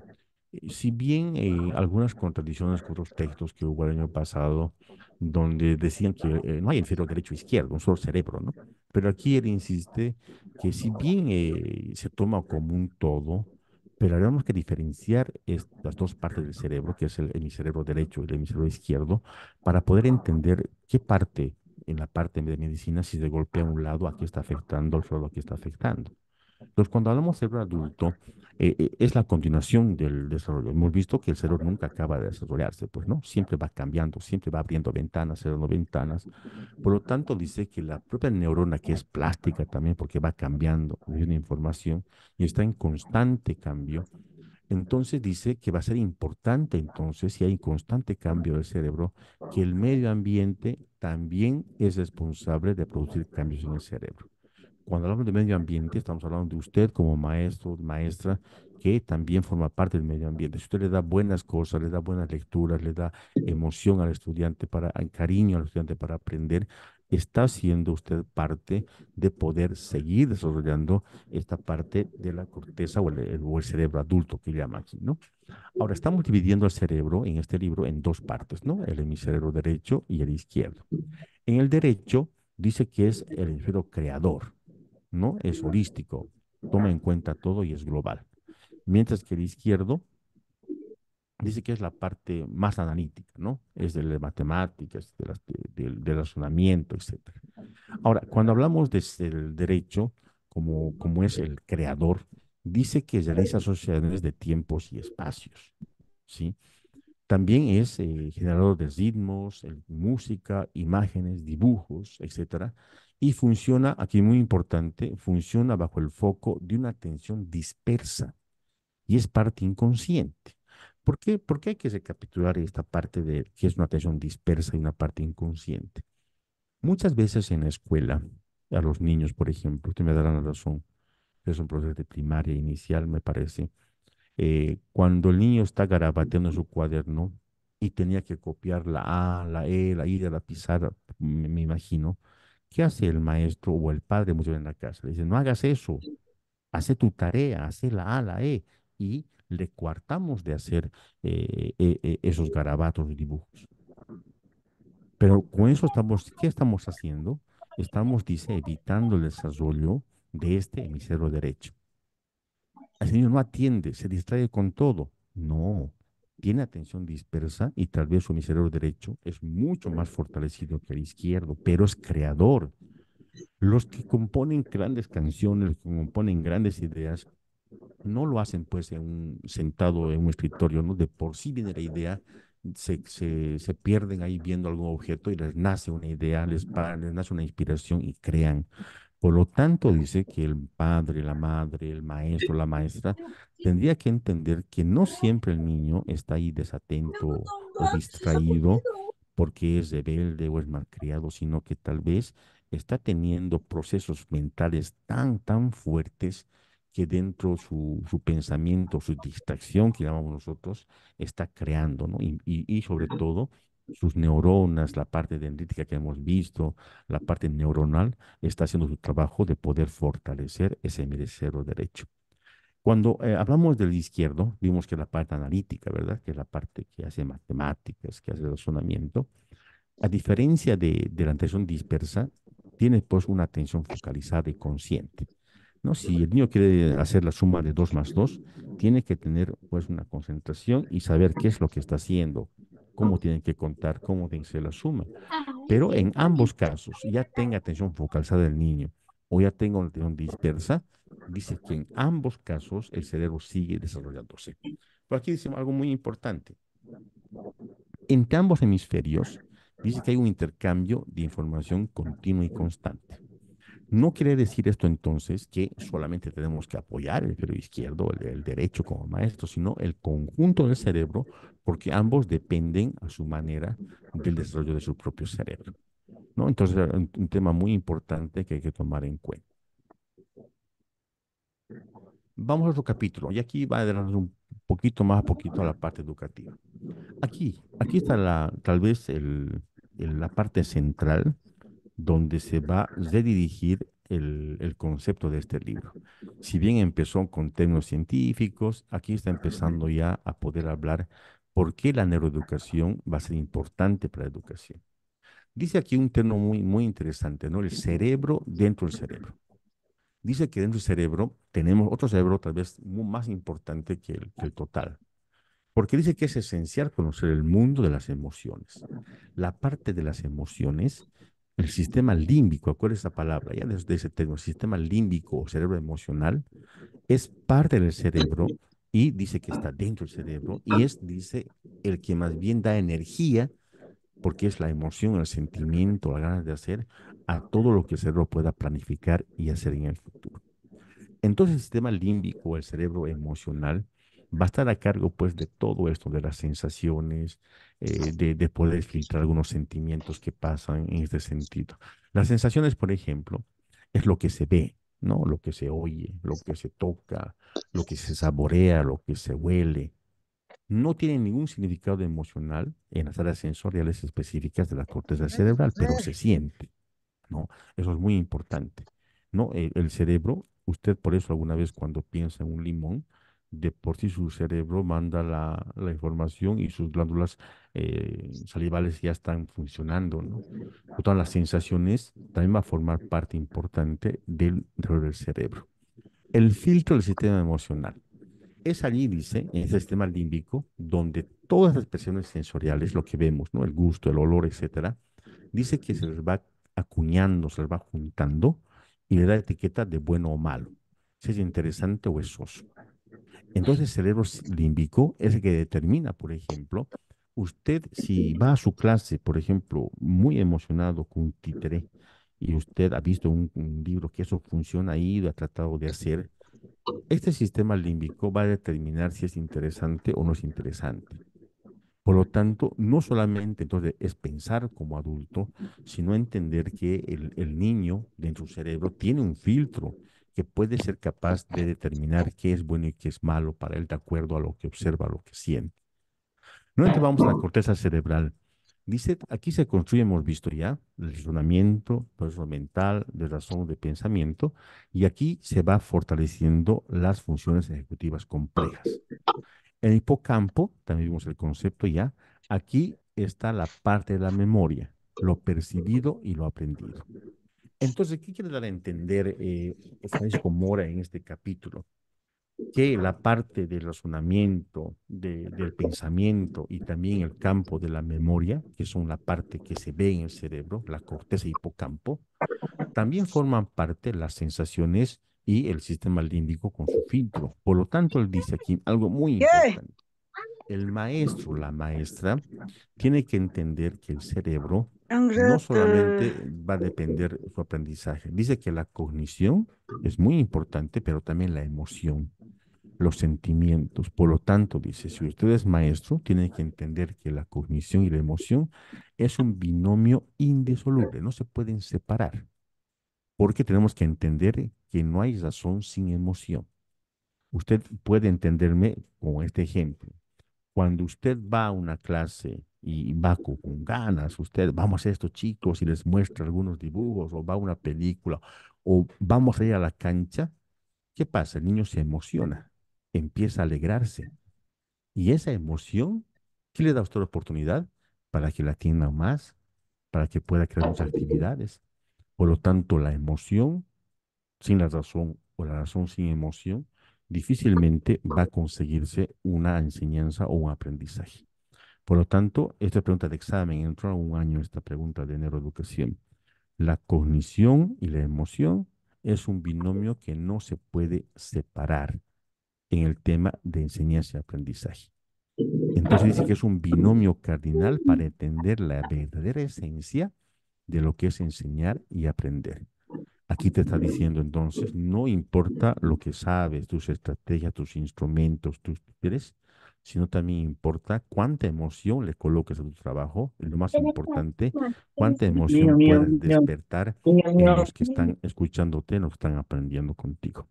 si bien algunas contradicciones con otros textos que hubo el año pasado, donde decían que no hay hemisferio derecho e izquierdo, un solo cerebro, ¿no? Pero aquí él insiste que si bien se toma como un todo, pero tenemos que diferenciar estas dos partes del cerebro, que es el hemisferio derecho y el hemisferio izquierdo, para poder entender qué parte, en la parte de medicina, si se golpea un lado, aquí está afectando, al otro lado, aquí está afectando. Entonces, cuando hablamos de cerebro adulto, es la continuación del desarrollo. Hemos visto que el cerebro nunca acaba de desarrollarse, pues no, siempre va cambiando, siempre va abriendo ventanas, cerrando ventanas. Por lo tanto, dice que la propia neurona, que es plástica también, porque va cambiando, recibiendo información y está en constante cambio, entonces dice que va a ser importante, entonces, si hay constante cambio del cerebro, que el medio ambiente también es responsable de producir cambios en el cerebro. Cuando hablamos de medio ambiente, estamos hablando de usted como maestro, maestra, que también forma parte del medio ambiente. Si usted le da buenas cosas, le da buenas lecturas, le da emoción al estudiante, cariño al estudiante para aprender, está siendo usted parte de poder seguir desarrollando esta parte de la corteza o el cerebro adulto que llama aquí, ¿no? Ahora, estamos dividiendo el cerebro en este libro en dos partes, ¿no? El hemisferio derecho y el izquierdo. En el derecho dice que es el hemisferio creador, ¿no? Es holístico, toma en cuenta todo y es global. Mientras que el izquierdo dice que es la parte más analítica, ¿no? Es de matemáticas, del razonamiento, etcétera. Ahora, cuando hablamos del derecho, como es el creador, dice que realiza asociaciones de tiempos y espacios, ¿sí? También es generador de ritmos, música, imágenes, dibujos, etcétera. Y funciona, aquí muy importante, funciona bajo el foco de una atención dispersa y es parte inconsciente. ¿Por qué? Porque hay que recapitular esta parte de que es una atención dispersa y una parte inconsciente. Muchas veces en la escuela, a los niños, por ejemplo, usted me dará la razón, es un proceso de primaria inicial, me parece, cuando el niño está garabateando en su cuaderno y tenía que copiar la A, la E, la I de la pizarra, me imagino, ¿qué hace el maestro o el padre muchas veces en la casa? Le dice, no hagas eso, hace tu tarea, hace la A, la E, y le coartamos de hacer esos garabatos y dibujos. Pero con eso estamos, ¿qué estamos haciendo? Estamos, dice, evitando el desarrollo de este hemisferio derecho. El niño no atiende, se distrae con todo. No, tiene atención dispersa y tal vez su hemisferio derecho es mucho más fortalecido que el izquierdo, pero es creador. Los que componen grandes canciones, los que componen grandes ideas, no lo hacen pues sentado en un escritorio, ¿no? De por sí viene la idea, se pierden ahí viendo algún objeto y les nace una idea, les nace una inspiración y crean. Por lo tanto, dice que el padre, la madre, el maestro, la maestra, tendría que entender que no siempre el niño está ahí desatento o distraído porque es rebelde o es malcriado, sino que tal vez está teniendo procesos mentales tan fuertes que dentro su pensamiento, su distracción, que llamamos nosotros, está creando, ¿no? Y sobre todo sus neuronas, la parte dendrítica que hemos visto, la parte neuronal, está haciendo su trabajo de poder fortalecer ese hemisferio derecho. Cuando hablamos del izquierdo, vimos que la parte analítica, ¿verdad? Que es la parte que hace matemáticas, que hace razonamiento. A diferencia de la atención dispersa, tiene pues una atención focalizada y consciente, ¿no? Si el niño quiere hacer la suma de 2 más 2, tiene que tener pues una concentración y saber qué es lo que está haciendo, cómo tiene que contar, cómo tiene que ser la suma. Pero en ambos casos, ya tenga atención focalizada el niño o ya tenga una atención dispersa, dice que en ambos casos el cerebro sigue desarrollándose. Pero aquí dice algo muy importante. Entre ambos hemisferios, dice que hay un intercambio de información continua y constante. No quiere decir esto entonces que solamente tenemos que apoyar el hemisferio izquierdo, el derecho como maestro, sino el conjunto del cerebro, porque ambos dependen a su manera del desarrollo de su propio cerebro, ¿no? Entonces, un tema muy importante que hay que tomar en cuenta. Vamos a otro capítulo, y aquí va a adelantar un poquito más a poquito a la parte educativa. Aquí está tal vez la parte central donde se va a redirigir el concepto de este libro. Si bien empezó con términos científicos, aquí está empezando ya a poder hablar por qué la neuroeducación va a ser importante para la educación. Dice aquí un término muy interesante, ¿no? El cerebro dentro del cerebro. Dice que dentro del cerebro tenemos otro cerebro tal vez más importante que el total, porque dice que es esencial conocer el mundo de las emociones. La parte de las emociones, el sistema límbico, acuérdate esa palabra, ya desde ese término, sistema límbico o cerebro emocional, es parte del cerebro y dice que está dentro del cerebro y es, dice, el que más bien da energía, porque es la emoción, el sentimiento, la ganas de hacer, a todo lo que el cerebro pueda planificar y hacer en el futuro. Entonces el sistema límbico, el cerebro emocional, va a estar a cargo pues de todo esto, de las sensaciones, de poder filtrar algunos sentimientos que pasan en este sentido. Las sensaciones, por ejemplo, es lo que se ve, ¿no? Lo que se oye, lo que se toca, lo que se saborea, lo que se huele. No tiene ningún significado emocional en las áreas sensoriales específicas de la corteza cerebral, pero se siente, ¿no? Eso es muy importante, ¿no? El cerebro, usted por eso alguna vez cuando piensa en un limón, de por sí su cerebro manda la información y sus glándulas salivales ya están funcionando, ¿no? Todas las sensaciones también va a formar parte importante del cerebro. El filtro del sistema emocional. Es allí, dice, en ese sistema límbico, donde todas las expresiones sensoriales, lo que vemos, ¿no? El gusto, el olor, etcétera, dice que se les va acuñando, se les va juntando y le da etiqueta de bueno o malo, si es interesante o es soso. Entonces, el cerebro límbico es el que determina, por ejemplo, usted si va a su clase, por ejemplo, muy emocionado con un títere, y usted ha visto un libro que eso funciona ahí, lo ha tratado de hacer, este sistema límbico va a determinar si es interesante o no es interesante. Por lo tanto, no solamente entonces es pensar como adulto, sino entender que el niño dentro de su cerebro tiene un filtro que puede ser capaz de determinar qué es bueno y qué es malo para él de acuerdo a lo que observa, a lo que siente. Nuevamente vamos a la corteza cerebral. Dice, aquí se construye, hemos visto ya, el razonamiento, proceso mental, de razón, de pensamiento, y aquí se va fortaleciendo las funciones ejecutivas complejas. En el hipocampo, también vimos el concepto ya, aquí está la parte de la memoria, lo percibido y lo aprendido. Entonces, ¿qué quiere dar a entender Francisco Mora en este capítulo? Que la parte del razonamiento, del pensamiento y también el campo de la memoria, que son la parte que se ve en el cerebro, la corteza y hipocampo, también forman parte las sensaciones y el sistema límbico con su filtro. Por lo tanto, él dice aquí algo muy
¿Qué?
importante. El maestro, la maestra, tiene que entender que el cerebro
Un
no
rato.
solamente va a depender de su aprendizaje. Dice que la cognición es muy importante, pero también la emoción, los sentimientos. Por lo tanto, dice, si usted es maestro, tiene que entender que la cognición y la emoción es un binomio indisoluble, no se pueden separar, porque tenemos que entender que no hay razón sin emoción. Usted puede entenderme con este ejemplo. Cuando usted va a una clase y va con ganas, usted, vamos a hacer esto chicos y les muestra algunos dibujos o va a una película o vamos a ir a la cancha, ¿qué pasa? El niño se emociona, empieza a alegrarse y esa emoción, ¿qué le da a usted la oportunidad? Para que la atienda más, para que pueda crear muchas actividades. Por lo tanto, la emoción sin la razón o la razón sin emoción, difícilmente va a conseguirse una enseñanza o un aprendizaje. Por lo tanto, esta pregunta de examen entró a un año, esta pregunta de neuroeducación. La cognición y la emoción es un binomio que no se puede separar en el tema de enseñanza y aprendizaje. Entonces dice que es un binomio cardinal para entender la verdadera esencia de lo que es enseñar y aprender. Aquí te está diciendo entonces, no importa lo que sabes, tus estrategias, tus instrumentos, tus títeres, sino también importa cuánta emoción le coloques a tu trabajo y lo más importante, cuánta
Mío,
emoción
mío,
puedas
mío,
despertar
mío,
en
mío,
los que están escuchándote, en los que están aprendiendo contigo.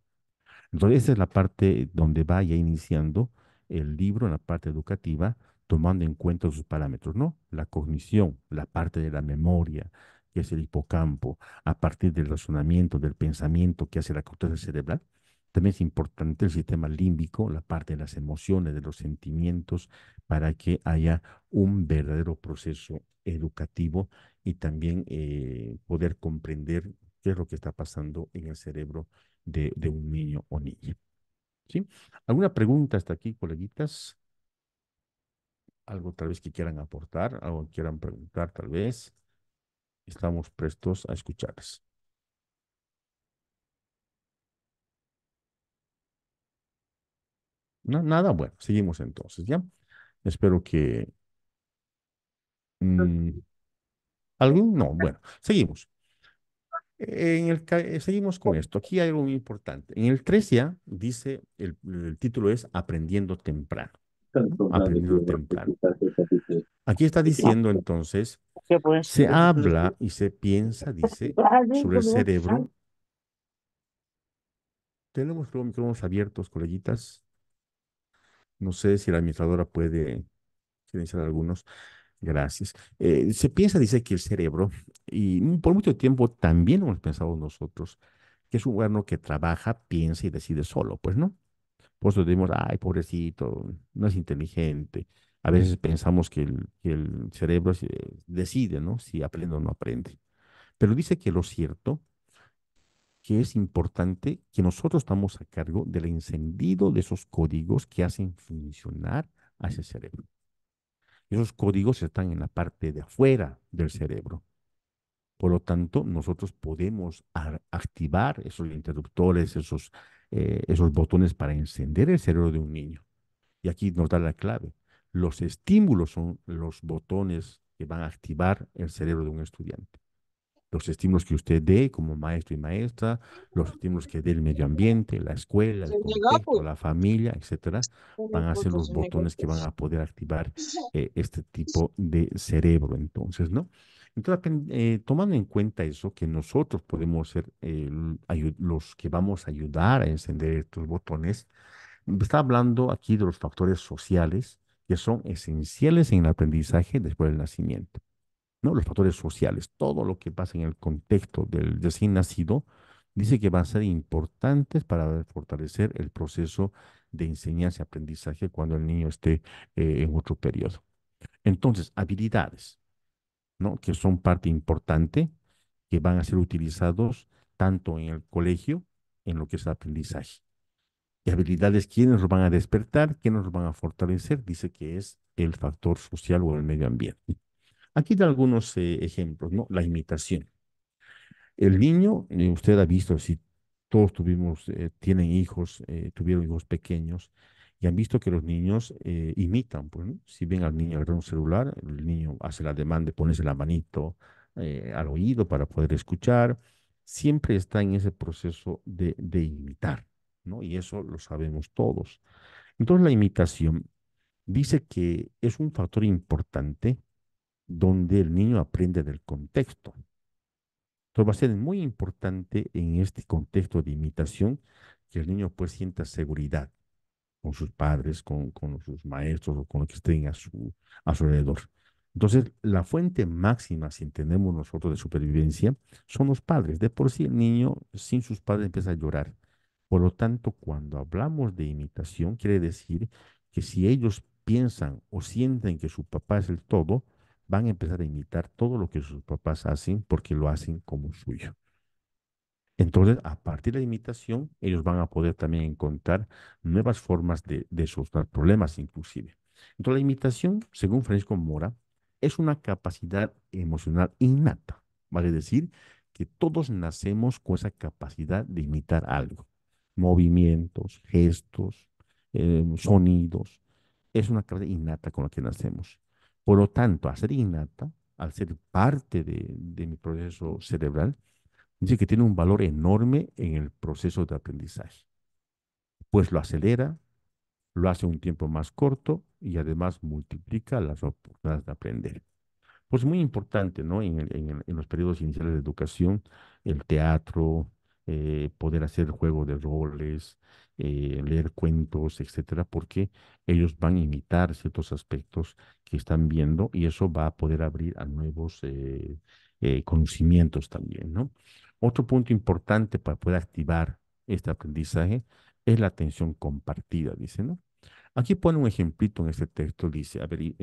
Entonces, esa es la parte donde va ya iniciando el libro, en la parte educativa, tomando en cuenta sus parámetros, ¿no? La cognición, la parte de la memoria, que es el hipocampo, a partir del razonamiento, del pensamiento que hace la corteza cerebral. También es importante el sistema límbico, la parte de las emociones, de los sentimientos, para que haya un verdadero proceso educativo y también poder comprender qué es lo que está pasando en el cerebro de un niño o niña. ¿Sí? ¿Alguna pregunta hasta aquí, coleguitas? ¿Algo tal vez que quieran aportar? ¿Algo que quieran preguntar tal vez? Estamos prestos a escucharles. No, nada, bueno, seguimos entonces, ¿ya? Espero que... mm, ¿algún? No, bueno, seguimos. Seguimos con esto. Aquí hay algo muy importante. En el 3 ya dice, el título es Aprendiendo temprano, ¿no? Aprendiendo temprano. Aquí está diciendo entonces,
¿qué pues?
se habla y se piensa, dice, sobre el cerebro. Tenemos los micrófonos abiertos, coleguitas. No sé si la administradora puede silenciar algunos. Gracias. Se piensa, dice, que el cerebro, y por mucho tiempo también hemos pensado nosotros, que es un órgano que trabaja, piensa y decide solo, pues, ¿no? Por eso decimos, ay, pobrecito, no es inteligente. A veces pensamos que el cerebro decide, ¿no? Si aprende o no aprende. Pero dice que lo cierto, que es importante que nosotros estamos a cargo del encendido de esos códigos que hacen funcionar a ese cerebro. Esos códigos están en la parte de afuera del cerebro. Por lo tanto, nosotros podemos activar esos interruptores, esos botones para encender el cerebro de un niño. Y aquí nos da la clave. Los estímulos son los botones que van a activar el cerebro de un estudiante. Los estímulos que usted dé como maestro y maestra, los estímulos que dé el medio ambiente, la escuela,
Se
el
negó,
contexto,
pues.
la familia, etcétera, van a ser
Porque
los
se negó,
botones que van
pues.
a poder activar este tipo de cerebro, entonces, ¿no? Entonces, tomando en cuenta eso, que nosotros podemos ser los que vamos a ayudar a encender estos botones, está hablando aquí de los factores sociales que son esenciales en el aprendizaje después del nacimiento. ¿No? Los factores sociales, todo lo que pasa en el contexto del recién nacido, dice que van a ser importantes para fortalecer el proceso de enseñanza y aprendizaje cuando el niño esté en otro periodo. Entonces, habilidades, ¿no? Que son parte importante, que van a ser utilizados tanto en el colegio, en lo que es el aprendizaje. Y habilidades, ¿quiénes los van a despertar? ¿Quiénes los van a fortalecer? Dice que es el factor social o el medio ambiente. Aquí da algunos ejemplos, ¿no? La imitación. El niño, usted ha visto, si todos tienen hijos, tuvieron hijos pequeños, y han visto que los niños imitan, pues, ¿no? Si ven al niño agarrar un celular, el niño hace la demanda de ponerse la manito al oído para poder escuchar. Siempre está en ese proceso de imitar, ¿no? Y eso lo sabemos todos. Entonces, la imitación dice que es un factor importante donde el niño aprende del contexto. Entonces va a ser muy importante en este contexto de imitación que el niño pues sienta seguridad con sus padres, con sus maestros o con los que estén a su alrededor. Entonces, la fuente máxima, si entendemos nosotros, de supervivencia, son los padres. De por sí el niño sin sus padres empieza a llorar. Por lo tanto, cuando hablamos de imitación, quiere decir que si ellos piensan o sienten que su papá es el todo, van a empezar a imitar todo lo que sus papás hacen porque lo hacen como suyo. Entonces, a partir de la imitación, ellos van a poder también encontrar nuevas formas de solucionar problemas, inclusive. Entonces, la imitación, según Francisco Mora, es una capacidad emocional innata. Vale decir que todos nacemos con esa capacidad de imitar algo. Movimientos, gestos, sonidos. Es una capacidad innata con la que nacemos. Por lo tanto, al ser innata, al ser parte de mi proceso cerebral, dice que tiene un valor enorme en el proceso de aprendizaje, pues lo acelera, lo hace un tiempo más corto y además multiplica las oportunidades de aprender. Pues muy importante, ¿no? En los periodos iniciales de educación, el teatro, poder hacer juego de roles, leer cuentos, etcétera, porque ellos van a imitar ciertos aspectos que están viendo y eso va a poder abrir a nuevos conocimientos también, ¿no? Otro punto importante para poder activar este aprendizaje es la atención compartida, dice, ¿no? Aquí pone un ejemplito en este texto, dice, a ver,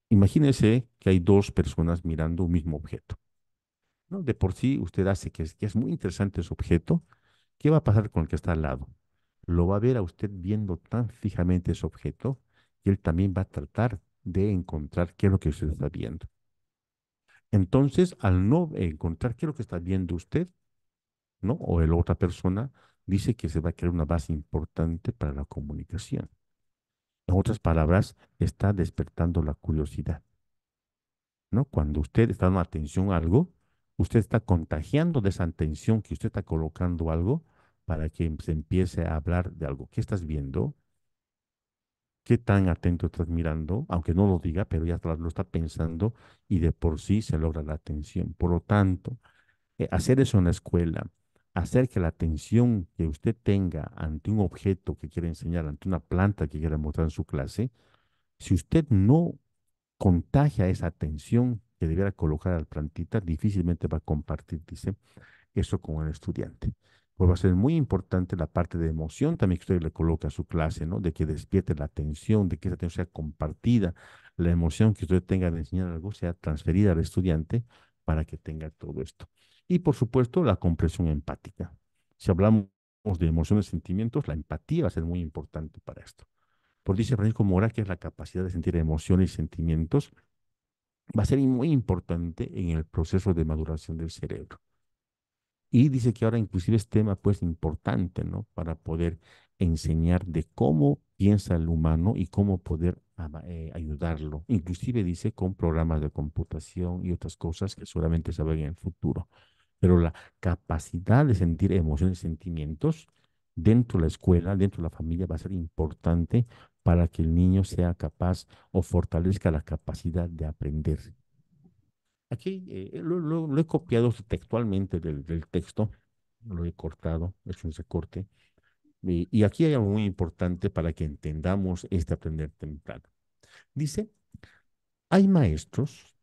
imagínese que hay dos personas mirando un mismo objeto, ¿no? De por sí usted hace que es muy interesante ese objeto. ¿Qué va a pasar con el que está al lado? Lo va a ver a usted viendo tan fijamente ese objeto que él también va a tratar de encontrar qué es lo que usted está viendo. Entonces, al no encontrar qué es lo que está viendo usted, ¿no? O la otra persona, dice que se va a crear una base importante para la comunicación. En otras palabras, está despertando la curiosidad. ¿No? Cuando usted está dando atención a algo, usted está contagiando de esa atención que usted está colocando algo para que se empiece a hablar de algo. ¿Qué estás viendo? ¿Qué tan atento estás mirando? Aunque no lo diga, pero ya lo está pensando y de por sí se logra la atención. Por lo tanto, hacer eso en la escuela, hacer que la atención que usted tenga ante un objeto que quiere enseñar, ante una planta que quiere mostrar en su clase, si usted no contagia esa atención que debiera colocar al plantita, difícilmente va a compartir, dice, eso con el estudiante. Pues va a ser muy importante la parte de emoción también que usted le coloca a su clase, ¿no? De que despierte la atención, de que esa atención sea compartida, la emoción que usted tenga de enseñar algo sea transferida al estudiante para que tenga todo esto. Y por supuesto, la comprensión empática. Si hablamos de emociones y sentimientos, la empatía va a ser muy importante para esto. Por dice Francisco Mora que es la capacidad de sentir emociones y sentimientos va a ser muy importante en el proceso de maduración del cerebro. Y dice que ahora inclusive es tema pues importante, ¿no? Para poder enseñar de cómo piensa el humano y cómo poder ayudarlo. Inclusive dice con programas de computación y otras cosas que seguramente se ven en el futuro. Pero la capacidad de sentir emociones y sentimientos dentro de la escuela, dentro de la familia, va a ser importante para que el niño sea capaz o fortalezca la capacidad de aprender. Aquí lo he copiado textualmente del texto, lo he cortado, he hecho un recorte. Y aquí hay algo muy importante para que entendamos este aprender temprano. Dice, hay maestros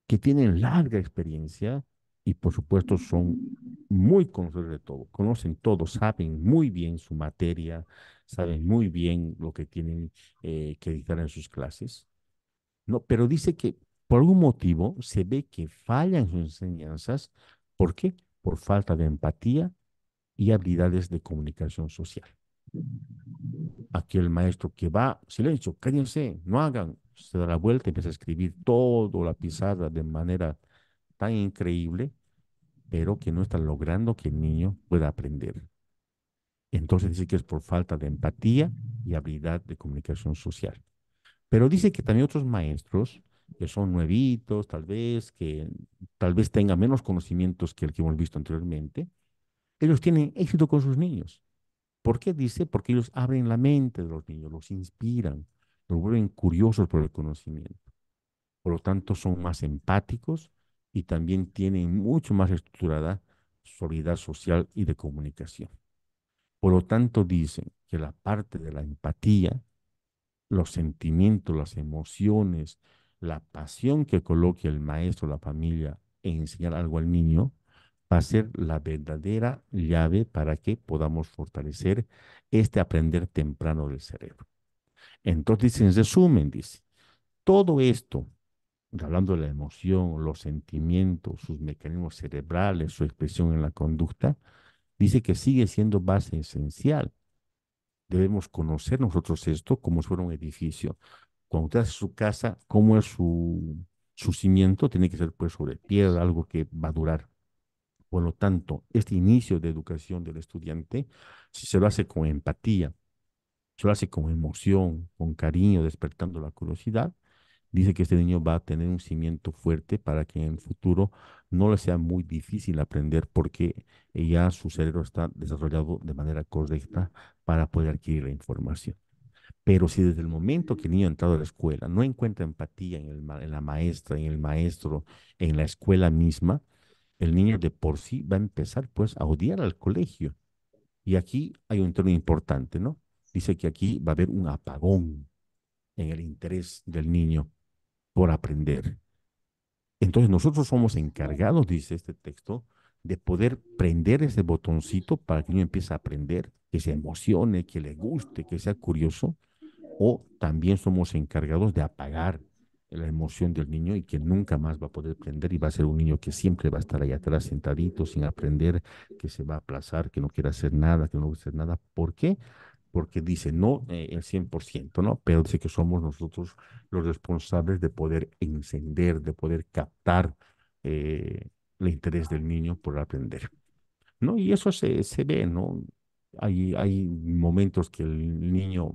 que tienen larga experiencia y por supuesto son muy conocedores de todo, conocen todo, saben muy bien su materia, saben muy bien lo que tienen que dictar en sus clases. No, pero dice que por algún motivo se ve que fallan sus enseñanzas. ¿Por qué? Por falta de empatía y habilidades de comunicación social. Aquí el maestro que va, silencio, cállense, no hagan, se da la vuelta y empieza a escribir todo la pizarra de manera tan increíble, pero que no está logrando que el niño pueda aprender. Entonces dice que es por falta de empatía y habilidad de comunicación social. Pero dice que también otros maestros que son nuevitos, que tal vez tengan menos conocimientos que el que hemos visto anteriormente, ellos tienen éxito con sus niños. ¿Por qué? Dice, porque ellos abren la mente de los niños, los inspiran, los vuelven curiosos por el conocimiento. Por lo tanto, son más empáticos y también tienen mucho más estructurada su habilidad social y de comunicación. Por lo tanto, dicen que la parte de la empatía, los sentimientos, las emociones, la pasión que coloque el maestro, la familia en enseñar algo al niño, va a ser la verdadera llave para que podamos fortalecer este aprender temprano del cerebro. Entonces, en resumen, dice, todo esto, hablando de la emoción, los sentimientos, sus mecanismos cerebrales, su expresión en la conducta, dice que sigue siendo base esencial. Debemos conocer nosotros esto como si fuera un edificio. Cuando usted hace su casa, cómo es su cimiento, tiene que ser pues sobre piedra, algo que va a durar. Por lo tanto, este inicio de educación del estudiante, si se lo hace con empatía, se lo hace con emoción, con cariño, despertando la curiosidad, dice que este niño va a tener un cimiento fuerte para que en el futuro no le sea muy difícil aprender porque ya su cerebro está desarrollado de manera correcta para poder adquirir la información. Pero si desde el momento que el niño ha entrado a la escuela no encuentra empatía en la maestra, en el maestro, en la escuela misma, el niño de por sí va a empezar pues a odiar al colegio. Y aquí hay un tema importante, ¿no? Dice que aquí va a haber un apagón en el interés del niño por aprender. Entonces nosotros somos encargados, dice este texto, de poder prender ese botoncito para que el niño empiece a aprender, que se emocione, que le guste, que sea curioso, o también somos encargados de apagar la emoción del niño y que nunca más va a poder aprender y va a ser un niño que siempre va a estar ahí atrás sentadito sin aprender, que se va a aplazar, que no quiere hacer nada, que no va a hacer nada. ¿Por qué? Porque dice no el 100%, ¿no? Pero dice que somos nosotros los responsables de poder encender, de poder captar eh, el interés del niño por aprender. ¿No? Y eso se ve, ¿no? Hay momentos que el niño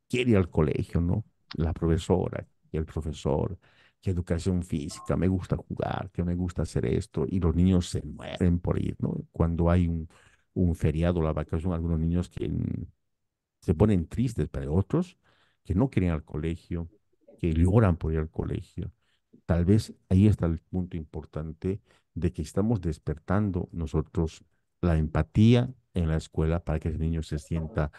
quiere ir al colegio, ¿no? La profesora y el profesor, que educación física, me gusta jugar, que me gusta hacer esto, y los niños se mueren por ir, ¿no? Cuando hay un feriado, la vacación, algunos niños que se ponen tristes, pero hay otros que no quieren ir al colegio, que lloran por ir al colegio. Tal vez ahí está el punto importante de que estamos despertando nosotros la empatía en la escuela para que el niño se sienta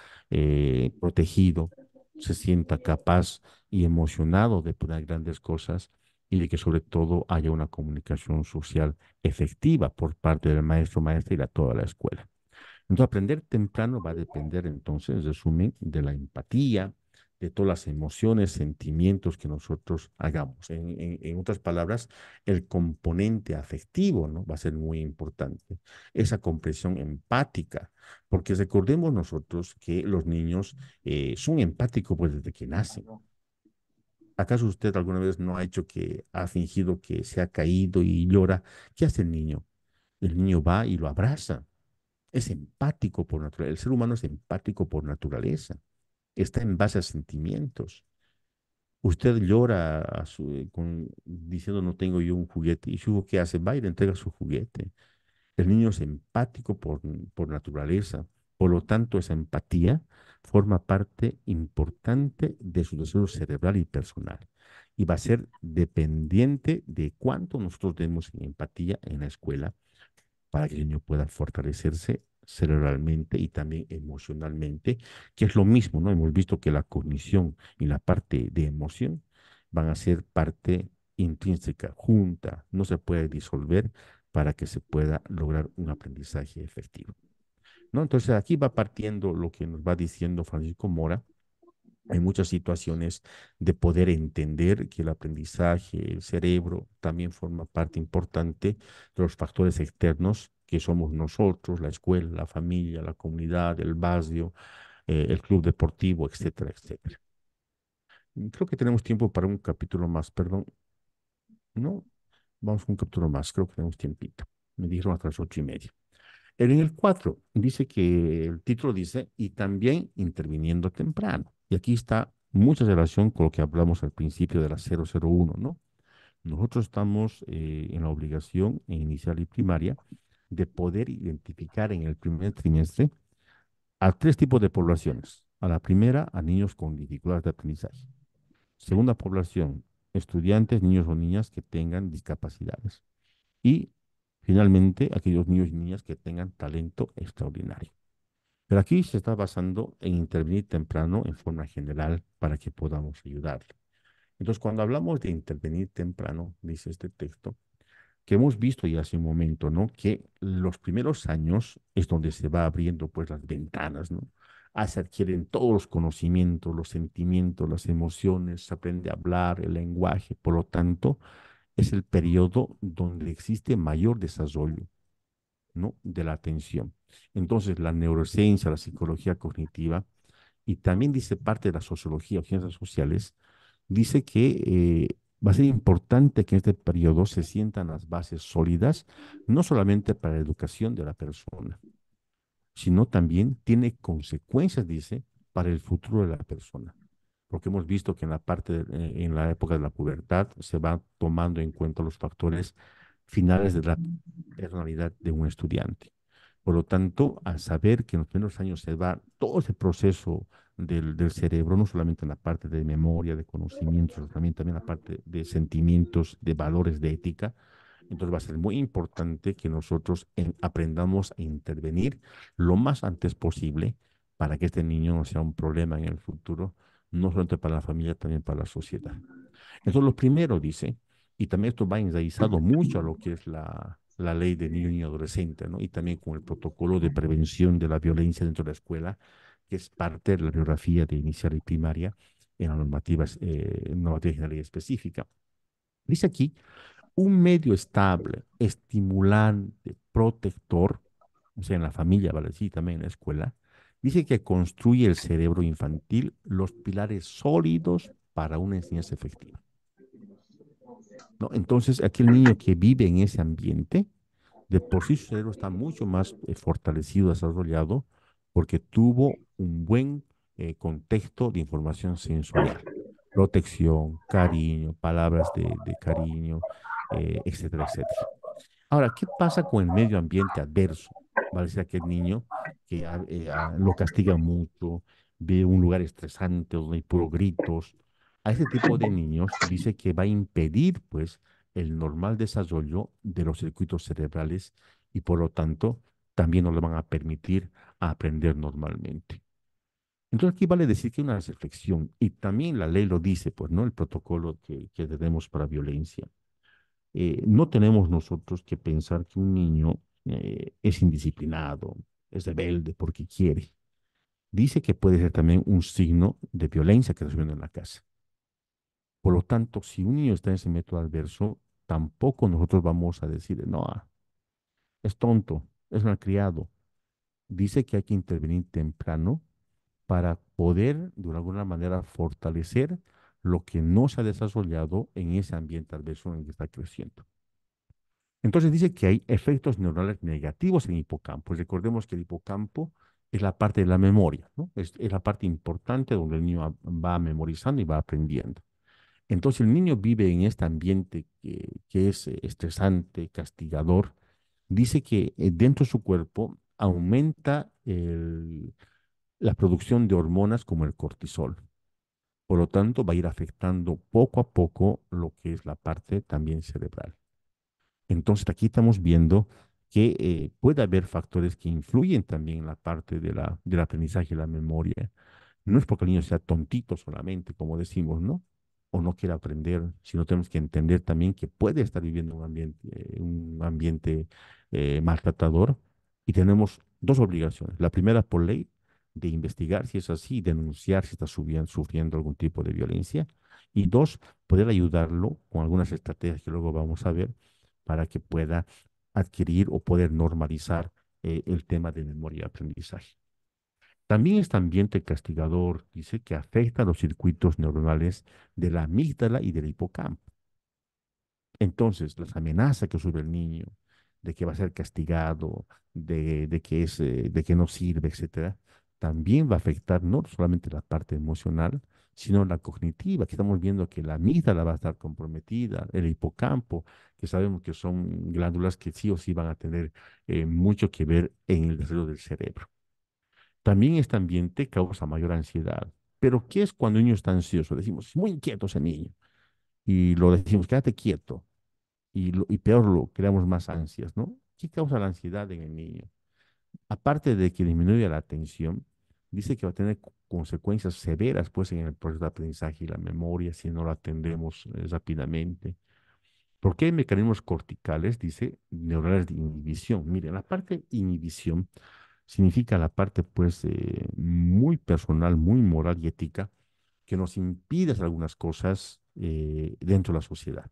protegido, se sienta capaz y emocionado de poner grandes cosas y de que sobre todo haya una comunicación social efectiva por parte del maestro, maestra y de toda la escuela. Entonces, aprender temprano va a depender, entonces, en resumen, de la empatía, de todas las emociones, sentimientos que nosotros hagamos. En otras palabras, el componente afectivo, ¿no? Va a ser muy importante. Esa comprensión empática, porque recordemos nosotros que los niños son empáticos pues desde que nacen. ¿Acaso usted alguna vez no ha hecho que ha fingido que se ha caído y llora? ¿Qué hace el niño? El niño va y lo abraza. Es empático por naturaleza. El ser humano es empático por naturaleza. Está en base a sentimientos. Usted llora diciendo no tengo yo un juguete. ¿Y su hijo qué hace? Va y le entrega su juguete. El niño es empático por naturaleza. Por lo tanto, esa empatía forma parte importante de su desarrollo cerebral y personal. Y va a ser dependiente de cuánto nosotros demos en empatía en la escuela para que el niño pueda fortalecerse cerebralmente y también emocionalmente, que es lo mismo, ¿no? Hemos visto que la cognición y la parte de emoción van a ser parte intrínseca, junta, no se puede disolver para que se pueda lograr un aprendizaje efectivo, ¿no? Entonces aquí va partiendo lo que nos va diciendo Francisco Mora. Hay muchas situaciones de poder entender que el aprendizaje, el cerebro, también forma parte importante de los factores externos que somos nosotros, la escuela, la familia, la comunidad, el barrio, el club deportivo, etcétera, etcétera. Creo que tenemos tiempo para un capítulo más, perdón. No, vamos con un capítulo más, creo que tenemos tiempito. Me dijeron hasta las 8:30. En el 4 dice que el título dice, y también interviniendo temprano. Y aquí está mucha relación con lo que hablamos al principio de la 001, ¿no? Nosotros estamos en la obligación en inicial y primaria de poder identificar en el primer trimestre a tres tipos de poblaciones. A la primera, a niños con dificultades de aprendizaje. Segunda población, estudiantes, niños o niñas que tengan discapacidades. Y finalmente, aquellos niños y niñas que tengan talento extraordinario. Pero aquí se está basando en intervenir temprano en forma general para que podamos ayudarle. Entonces, cuando hablamos de intervenir temprano, dice este texto, que hemos visto ya hace un momento, ¿no? Que los primeros años es donde se va abriendo pues las ventanas, ¿no? Se adquieren todos los conocimientos, los sentimientos, las emociones, se aprende a hablar, el lenguaje, por lo tanto, es el periodo donde existe mayor desarrollo, ¿no? De la atención. Entonces, la neurociencia, la psicología cognitiva y también dice parte de la sociología o ciencias sociales, dice que va a ser importante que en este periodo se sientan las bases sólidas, no solamente para la educación de la persona, sino también tiene consecuencias, dice, para el futuro de la persona. Porque hemos visto que en la época de la pubertad se van tomando en cuenta los factores finales de la personalidad de un estudiante. Por lo tanto, al saber que en los primeros años se va todo ese proceso del cerebro, no solamente en la parte de memoria, de conocimientos, sino también la parte de sentimientos, de valores, de ética, entonces va a ser muy importante que nosotros aprendamos a intervenir lo más antes posible para que este niño no sea un problema en el futuro, no solamente para la familia, también para la sociedad. Entonces, lo primero dice, y también esto va enraizado mucho a lo que es la ley de niño y adolescente, ¿no? Y también con el protocolo de prevención de la violencia dentro de la escuela, que es parte de la biografía de inicial y primaria en la normativa general y específica. Dice aquí un medio estable, estimulante, protector, o sea, en la familia, ¿vale? Sí, también en la escuela, dice que construye el cerebro infantil los pilares sólidos para una enseñanza efectiva, ¿no? Entonces, aquel niño que vive en ese ambiente, de por sí su cerebro está mucho más fortalecido, desarrollado, porque tuvo un buen contexto de información sensorial, protección, cariño, palabras de cariño, etcétera, etcétera. Ahora, ¿qué pasa con el medio ambiente adverso? Va a decir aquel niño que lo castiga mucho, ve un lugar estresante donde hay puro gritos. A ese tipo de niños dice que va a impedir, pues, el normal desarrollo de los circuitos cerebrales y por lo tanto también no le van a permitir aprender normalmente. Entonces aquí vale decir que hay una reflexión y también la ley lo dice, pues, ¿no? El protocolo que tenemos para violencia. No tenemos nosotros que pensar que un niño es indisciplinado, es rebelde porque quiere. Dice que puede ser también un signo de violencia que recibe en la casa. Por lo tanto, si un niño está en ese método adverso, tampoco nosotros vamos a decir, no, es tonto, es malcriado. Dice que hay que intervenir temprano para poder, de alguna manera, fortalecer lo que no se ha desarrollado en ese ambiente adverso en el que está creciendo. Entonces dice que hay efectos neuronales negativos en el hipocampo. Recordemos que el hipocampo es la parte de la memoria, ¿no? Es la parte importante donde el niño va memorizando y va aprendiendo. Entonces el niño vive en este ambiente que es estresante, castigador. Dice que dentro de su cuerpo aumenta la producción de hormonas como el cortisol. Por lo tanto, va a ir afectando poco a poco lo que es la parte también cerebral. Entonces, aquí estamos viendo que puede haber factores que influyen también en la parte del aprendizaje y la memoria. No es porque el niño sea tontito solamente, como decimos, ¿no? O no quiera aprender, sino tenemos que entender también que puede estar viviendo un ambiente maltratador y tenemos dos obligaciones. La primera, por ley, de investigar si es así, denunciar si está sufriendo algún tipo de violencia. Y dos, poder ayudarlo con algunas estrategias que luego vamos a ver para que pueda adquirir o poder normalizar el tema de memoria y aprendizaje. También este ambiente castigador dice que afecta a los circuitos neuronales de la amígdala y del hipocampo. Entonces, las amenazas que sube el niño, de que va a ser castigado, de que no sirve, etcétera, también va a afectar no solamente la parte emocional, sino la cognitiva, que estamos viendo que la amígdala va a estar comprometida, el hipocampo, que sabemos que son glándulas que sí o sí van a tener mucho que ver en el desarrollo del cerebro. También este ambiente causa mayor ansiedad. Pero ¿qué es cuando el niño está ansioso? Decimos, es muy inquieto ese niño. Y lo decimos, quédate quieto. Y peor, lo creamos más ansias, ¿no? ¿Qué causa la ansiedad en el niño? Aparte de que disminuye la atención, dice que va a tener consecuencias severas pues en el proceso de aprendizaje y la memoria si no lo atendemos rápidamente. Porque hay mecanismos corticales, dice, neuronales de inhibición. Miren, la parte inhibición significa la parte pues muy personal, muy moral y ética que nos impide hacer algunas cosas dentro de la sociedad.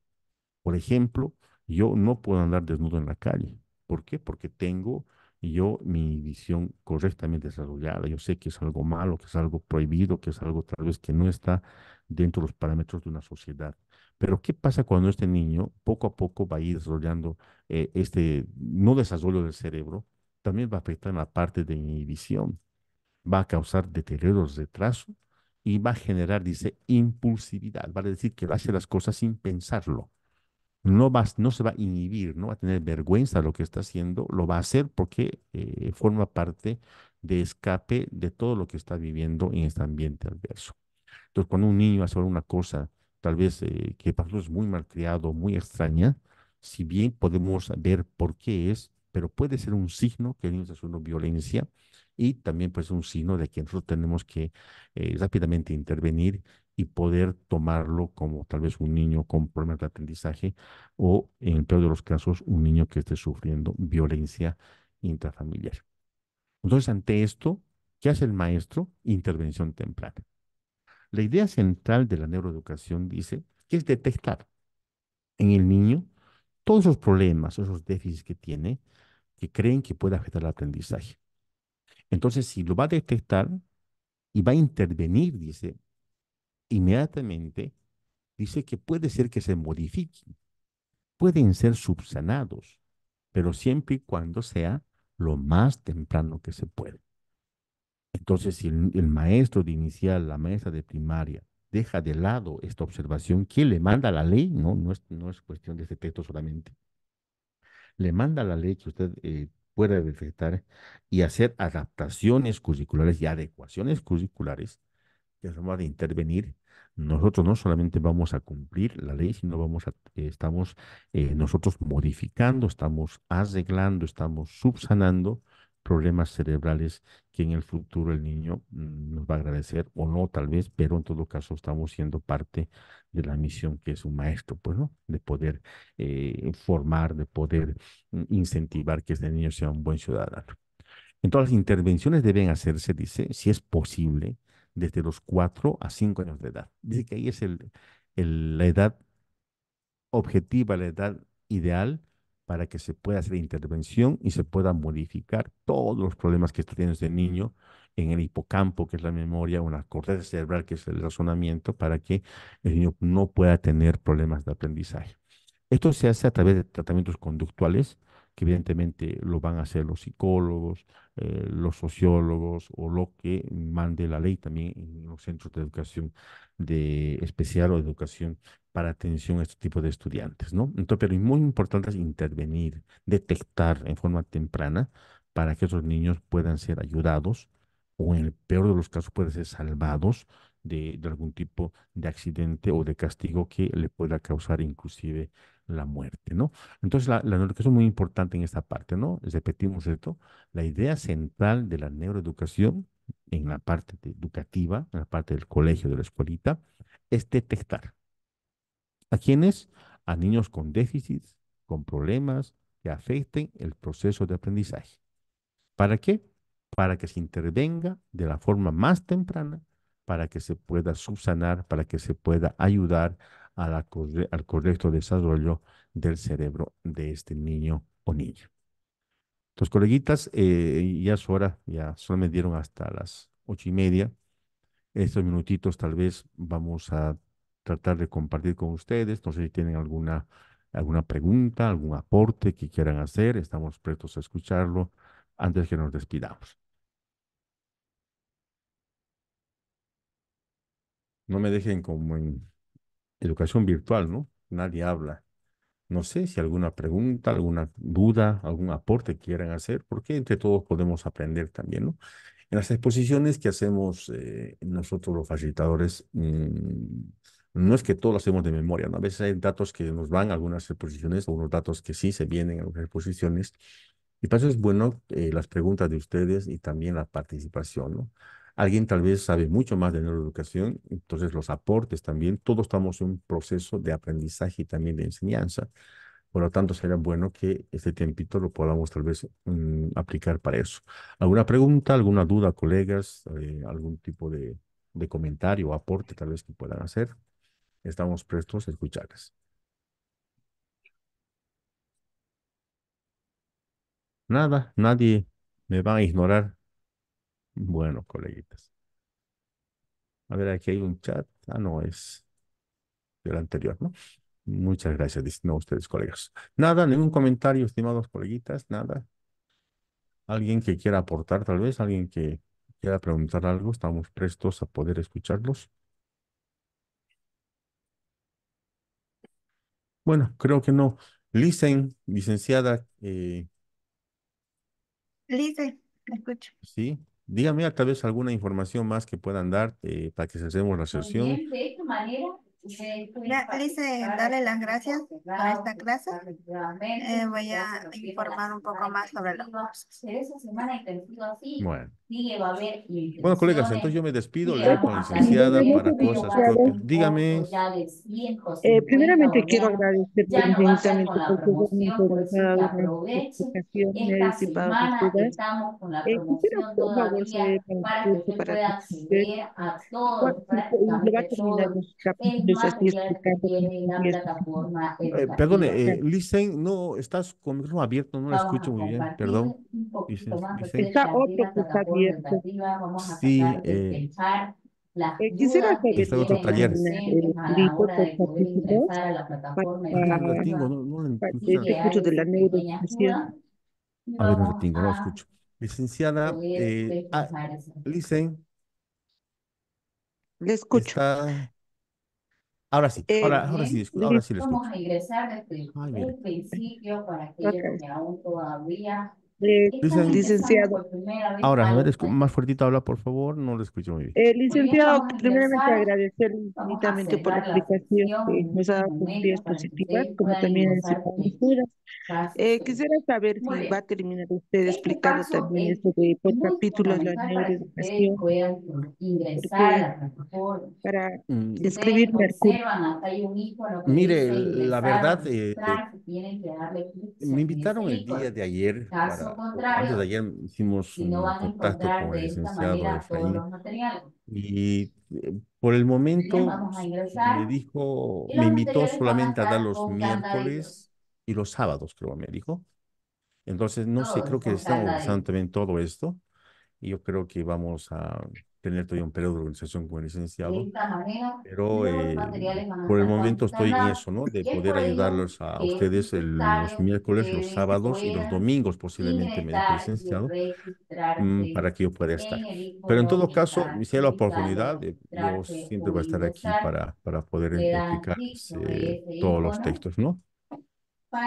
Por ejemplo, yo no puedo andar desnudo en la calle. ¿Por qué? Porque tengo yo mi visión correctamente desarrollada. Yo sé que es algo malo, que es algo prohibido, que es algo tal vez que no está dentro de los parámetros de una sociedad. Pero ¿qué pasa cuando este niño poco a poco va a ir desarrollando este no desarrollo del cerebro? También va a afectar en la parte de inhibición, va a causar deterioros, retraso y va a generar, dice, impulsividad. Vale decir que va a hacer las cosas sin pensarlo. No se va a inhibir, no va a tener vergüenza de lo que está haciendo, lo va a hacer porque forma parte de escape de todo lo que está viviendo en este ambiente adverso. Entonces, cuando un niño hace una cosa, tal vez que para nosotros es muy malcriado, muy extraña, si bien podemos ver por qué es, pero puede ser un signo que el niño está haciendo violencia y también puede ser un signo de que nosotros tenemos que rápidamente intervenir y poder tomarlo como tal vez un niño con problemas de aprendizaje o, en el peor de los casos, un niño que esté sufriendo violencia intrafamiliar. Entonces, ante esto, ¿qué hace el maestro? Intervención temprana. La idea central de la neuroeducación dice que es detectar en el niño todos esos problemas, esos déficits que tiene, que creen que puede afectar el aprendizaje. Entonces, si lo va a detectar y va a intervenir, dice, inmediatamente, dice que puede ser que se modifiquen, pueden ser subsanados, pero siempre y cuando sea lo más temprano que se puede. Entonces, si el maestro de inicial, la maestra de primaria, deja de lado esta observación, ¿quién le manda la ley? No, no es cuestión de este texto solamente. Le manda la ley que usted pueda detectar y hacer adaptaciones curriculares y adecuaciones curriculares que es forma de intervenir. Nosotros no solamente vamos a cumplir la ley, sino estamos nosotros modificando, estamos arreglando, estamos subsanando problemas cerebrales que en el futuro el niño nos va a agradecer o no, tal vez, pero en todo caso estamos siendo parte de la misión que es un maestro, pues, ¿no? De poder formar, de poder incentivar que este niño sea un buen ciudadano. Entonces, las intervenciones deben hacerse, dice, si es posible, desde los 4 a 5 años de edad. Dice que ahí es la edad objetiva, la edad ideal para que se pueda hacer intervención y se pueda modificar todos los problemas que está teniendo este niño en el hipocampo, que es la memoria, o en la corteza cerebral, que es el razonamiento, para que el niño no pueda tener problemas de aprendizaje. Esto se hace a través de tratamientos conductuales, que evidentemente lo van a hacer los psicólogos, los sociólogos o lo que mande la ley también en los centros de educación de especial o de educación para atención a este tipo de estudiantes, ¿no? Entonces, pero es muy importante es intervenir, detectar en forma temprana para que esos niños puedan ser ayudados o en el peor de los casos pueden ser salvados de algún tipo de accidente o de castigo que le pueda causar inclusive la muerte, ¿no? Entonces, la neuroeducación es muy importante en esta parte, ¿no? Repetimos esto, la idea central de la neuroeducación en la parte educativa, en la parte del colegio, de la escuelita, es detectar a quienes, a niños con déficits, con problemas que afecten el proceso de aprendizaje. ¿Para qué? Para que se intervenga de la forma más temprana, para que se pueda subsanar, para que se pueda ayudar a al correcto desarrollo del cerebro de este niño o niña. Entonces, coleguitas, ya es hora, ya solo me dieron hasta las 8:30. Estos minutitos tal vez vamos a tratar de compartir con ustedes. No sé si tienen alguna pregunta, algún aporte que quieran hacer. Estamos prestos a escucharlo antes que nos despidamos. No me dejen como en educación virtual, ¿no? Nadie habla. No sé si alguna pregunta, alguna duda, algún aporte quieran hacer, porque entre todos podemos aprender también, ¿no? En las exposiciones que hacemos nosotros los facilitadores, no es que todo lo hacemos de memoria, ¿no? A veces hay datos que nos van a algunas exposiciones, o unos datos que sí se vienen a algunas exposiciones, y para eso es bueno las preguntas de ustedes y también la participación, ¿no? Alguien tal vez sabe mucho más de neuroeducación, entonces los aportes también, todos estamos en un proceso de aprendizaje y también de enseñanza. Por lo tanto, sería bueno que este tiempito lo podamos tal vez aplicar para eso. ¿Alguna pregunta, alguna duda, colegas? ¿Algún tipo de comentario o aporte tal vez que puedan hacer? Estamos prestos a escucharles. Nada, nadie me va a ignorar. Bueno, coleguitas. A ver, aquí hay un chat. Ah, no, es del anterior, ¿no? Muchas gracias, dicen ustedes, colegas. Nada, ningún comentario, estimados coleguitas, nada. Alguien que quiera aportar, tal vez, alguien que quiera preguntar algo, estamos prestos a poder escucharlos. Bueno, creo que no. Licenciada,
Lice, me escucho.
sí, dígame tal vez alguna información más que puedan dar para que cesemos la sesión.
También, de esta manera, ya, Lice, darle las gracias por esta clase. Voy a informar un poco más sobre los cursos. Esa semana y sido así,
Bueno,
sigue, va a haber
bueno, colegas, entonces
intenciones,
yo me despido, le
sigue,
dejo a
vamos
la
a estar en
licenciada
pie,
para
Buenas noches,
cosas
pero
propias.
licenciado.
Dígame,
ya de 150
Primeramente quiero
bolivianos,
agradecerle
ya no va a estar con
infinitamente
la
porque realmente
promoción, por
nos ha
eso que
dado una
aproveche.
explicación, me ha
Esta
disipado mis
semana
dudas.
estamos con la
Quisiera,
promoción
por favor,
todavía
saber para el
para que
curso,
usted
para
pueda
responder,
acceder a
cuál-
todos,
y le va a
prácticamente
terminar
todos
los
los
capítulos así
materiales que
explicando con
tiene la
días específicos.
plataforma
perdone,
educativa.
Licen, no, estás con el micrófono abierto, no la
Vamos
escucho
a
muy bien,
compartir
perdón.
un poquito más
Licen.
Está
acerca de
otro
la
que está
plataforma
abierto.
educativa. Vamos a
Sí,
tratar de despejar las
Quisiera
dudas que
saber
está en
si va
otro
a
tienen los
taller.
terminar
docentes a la
listo
hora
por
de poder
capítulos
ingresar a la
para,
plataforma
A ver, no le tengo,
educativa.
no
de
escucho.
este
Sigue,
curso
hay
de la
esas pequeñas
neuroeducación.
dudas y
A ver, no le
vamos
tengo, no
a
escucho. Licenciada,
poder despejar esas dudas.
Licen,
Le escucho.
está. Ahora sí,
Muy
sí,
bien.
ahora sí le
Vamos
escucho.
a ingresar desde
Ay, mire.
el principio para
Otra
aquellos
vez.
que aún todavía están
Dicen,
ingresando
Licenciado.
por primera vez
ahora, a
a
ver,
los talleres.
más fuertito habla, por favor, no lo escucho muy bien.
Muy bien,
Licenciado,
vamos a
primeramente
ingresar.
agradecerle
Vamos a
infinitamente por la
cerrar la
explicación
sesión
que
en
nos ha
este
dado con
momento
ideas
para que
positivas,
ustedes
como
puedan
también
ingresar
anticipan mis
porque
dudas.
ya sucede.
Quisiera saber
Muy
si va
bien.
a terminar usted
Este
explicando
paso
también
es
esto de por
muy
capítulos la
fundamental para que ustedes
neuroeducación,
puedan ingresar a
porque
la plataforma.
para
Mm,
Si ustedes
describirme al curso.
observan, acá hay un icono que
Mire,
dice
la
ingresar o
verdad,
registrar, si tienen que darle clic
me
en ese
invitaron el día
icono.
de ayer
Caso
o antes de
contrario,
ayer hicimos
si no
un
van a
contacto
encontrar
con el
de esta
licenciado
manera todos
Efraín
los materiales.
y por el
Muy bien,
momento
vamos a ingresar.
me dijo,
Y
me
los
invitó
materiales van a
solamente a dar
estar
los
con candadito.
miércoles y los sábados, creo, me dijo. Entonces, no sé, creo que están organizando también todo esto y yo creo que vamos a tener todavía un periodo de organización con el licenciado, pero por el momento estoy en eso, ¿no? De poder ayudarlos a ustedes los miércoles, los sábados y los domingos, posiblemente me dijo el licenciado, para que yo pueda estar. Pero en todo caso, si hay la oportunidad, yo siempre voy a estar aquí para poder explicarles todos los textos, ¿no?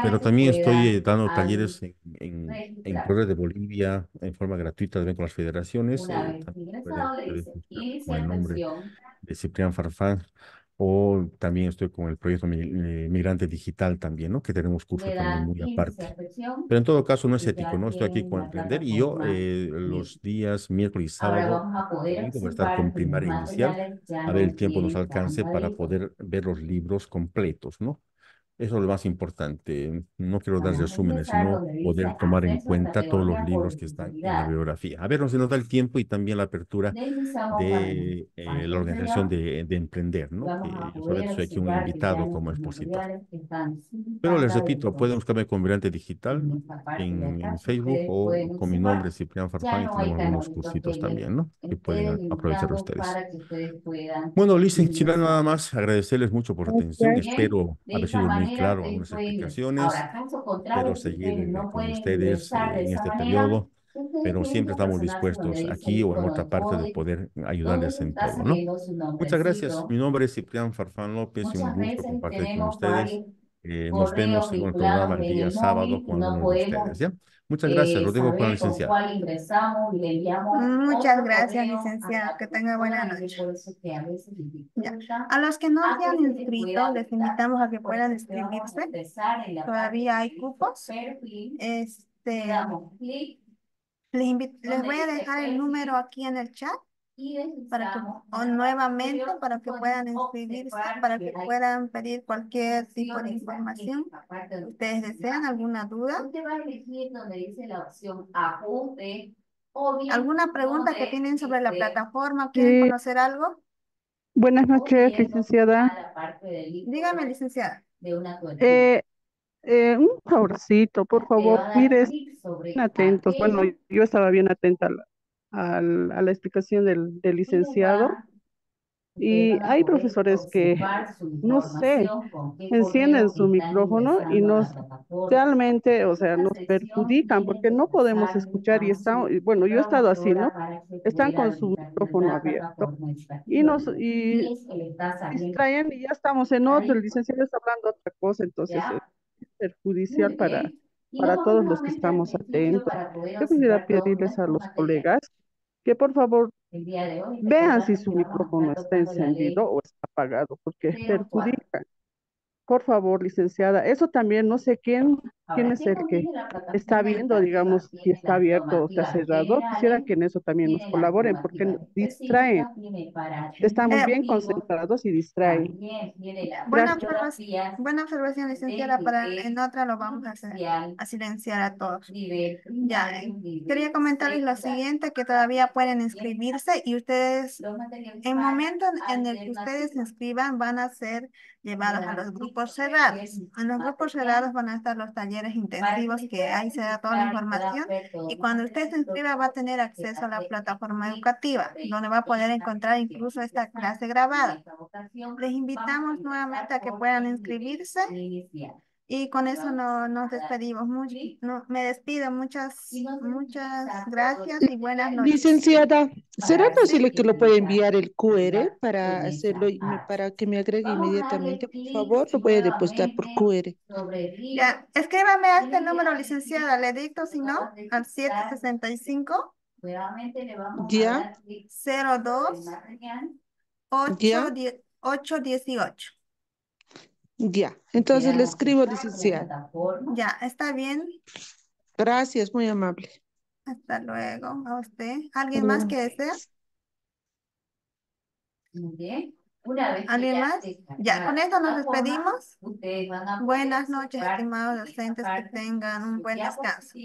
Pero también estoy dando talleres en Progres de Bolivia en forma gratuita también con las federaciones. También pueden ustedes buscar con el nombre de Ciprián Farfán. O también estoy con el proyecto Migrante Digital también, ¿no? Que tenemos cursos también muy aparte. Pero en todo caso no es ético, ¿no? Estoy aquí con Emprender y yo los días miércoles y sábado, domingo voy a estar con primaria inicial, a ver el tiempo nos alcance para poder ver los libros completos, ¿no? Eso es lo más importante. No quiero dar resúmenes, sino poder tomar en cuenta todos los libros que están en la bibliografía. A ver, no se nos da el tiempo y también la apertura de la organización de Emprender, ¿no? Que yo solamente soy aquí un invitado como expositor. Pero les repito, pueden buscarme con Mirante Digital en Facebook o con mi nombre, Ciprián Farfán, y tenemos algunos cursitos también, ¿no? Que pueden aprovechar ustedes. Bueno, Licen, sin nada más, agradecerles mucho por la atención. Espero haber sido muy claro en algunas explicaciones. Espero seguir con ustedes en este periodo, pero siempre estamos dispuestos aquí o en otra parte de poder ayudarles en todo, ¿no? Muchas gracias. Mi nombre es Ciprián Farfán López y un gusto compartir con ustedes. Nos vemos en el programa el día sábado con algunos de ustedes, ¿ya? Muchas gracias. Lo dejo con la licenciada.
Muchas gracias, licenciado. Que tenga buena noche. Ya. A los que no se han inscrito, les invitamos a que puedan inscribirse. Todavía hay cupos. Les voy a dejar el número aquí en el chat para que, o nuevamente para que puedan inscribirse, para que puedan pedir cualquier tipo de información. ¿Ustedes desean alguna duda? ¿Alguna pregunta que tienen sobre la plataforma? ¿Quieren
Eh,
conocer algo?
Buenas noches, licenciada.
Dígame, licenciada.
Eh, un favorcito, por favor, mire, estén atentos. Bueno, yo estaba bien atenta a la explicación del licenciado y hay profesores que, no sé, encienden su micrófono y nos realmente, o sea, nos perjudican porque no podemos escuchar y están, y bueno, yo he estado así, ¿no? Están con su micrófono abierto y distraen y ya estamos en otro, el licenciado está hablando otra cosa, entonces es perjudicial para todos los que estamos atentos. Yo quisiera pedirles a los colegas que por favor vean si su micrófono está encendido o está apagado, porque perjudica. Por favor, licenciada, eso también, no sé quién es el que está viendo, digamos, si está abierto o está cerrado. Quisiera que en eso también nos colaboren, porque distraen. Estamos bien concentrados y distraen.
Buena
Gracias.
observación, buena observación, licenciada. Para en otra lo vamos a hacer, a silenciar a todos. Ya, quería comentarles lo siguiente, que todavía pueden inscribirse y ustedes, en el momento en el que ustedes se inscriban, van a ser llevados a los grupos cerrados. En los grupos cerrados van a estar los talleres intensivos, que ahí se da toda la información, y cuando usted se inscriba va a tener acceso a la plataforma educativa, donde va a poder encontrar incluso esta clase grabada. Les invitamos nuevamente a que puedan inscribirse y con eso nos despedimos. Me despido. Muchas gracias y buenas noches.
Licenciada, ¿será
Sí.
posible que lo pueda enviar el QR para hacerlo, para que me agregue inmediatamente? Por favor, lo voy a depositar por QR.
Ya, escríbame a este número, licenciada. Le dicto, si no, al 765
¿Ya?
02
¿Ya?
818.
Ya. Entonces le escribo, licenciada.
Ya, está bien.
Gracias, muy amable.
Hasta luego. A usted. ¿Alguien
Hasta
más
luego.
que desea? ¿Alguien más? Ya, con esto nos despedimos. Buenas noches, estimados docentes, que tengan un buen descanso.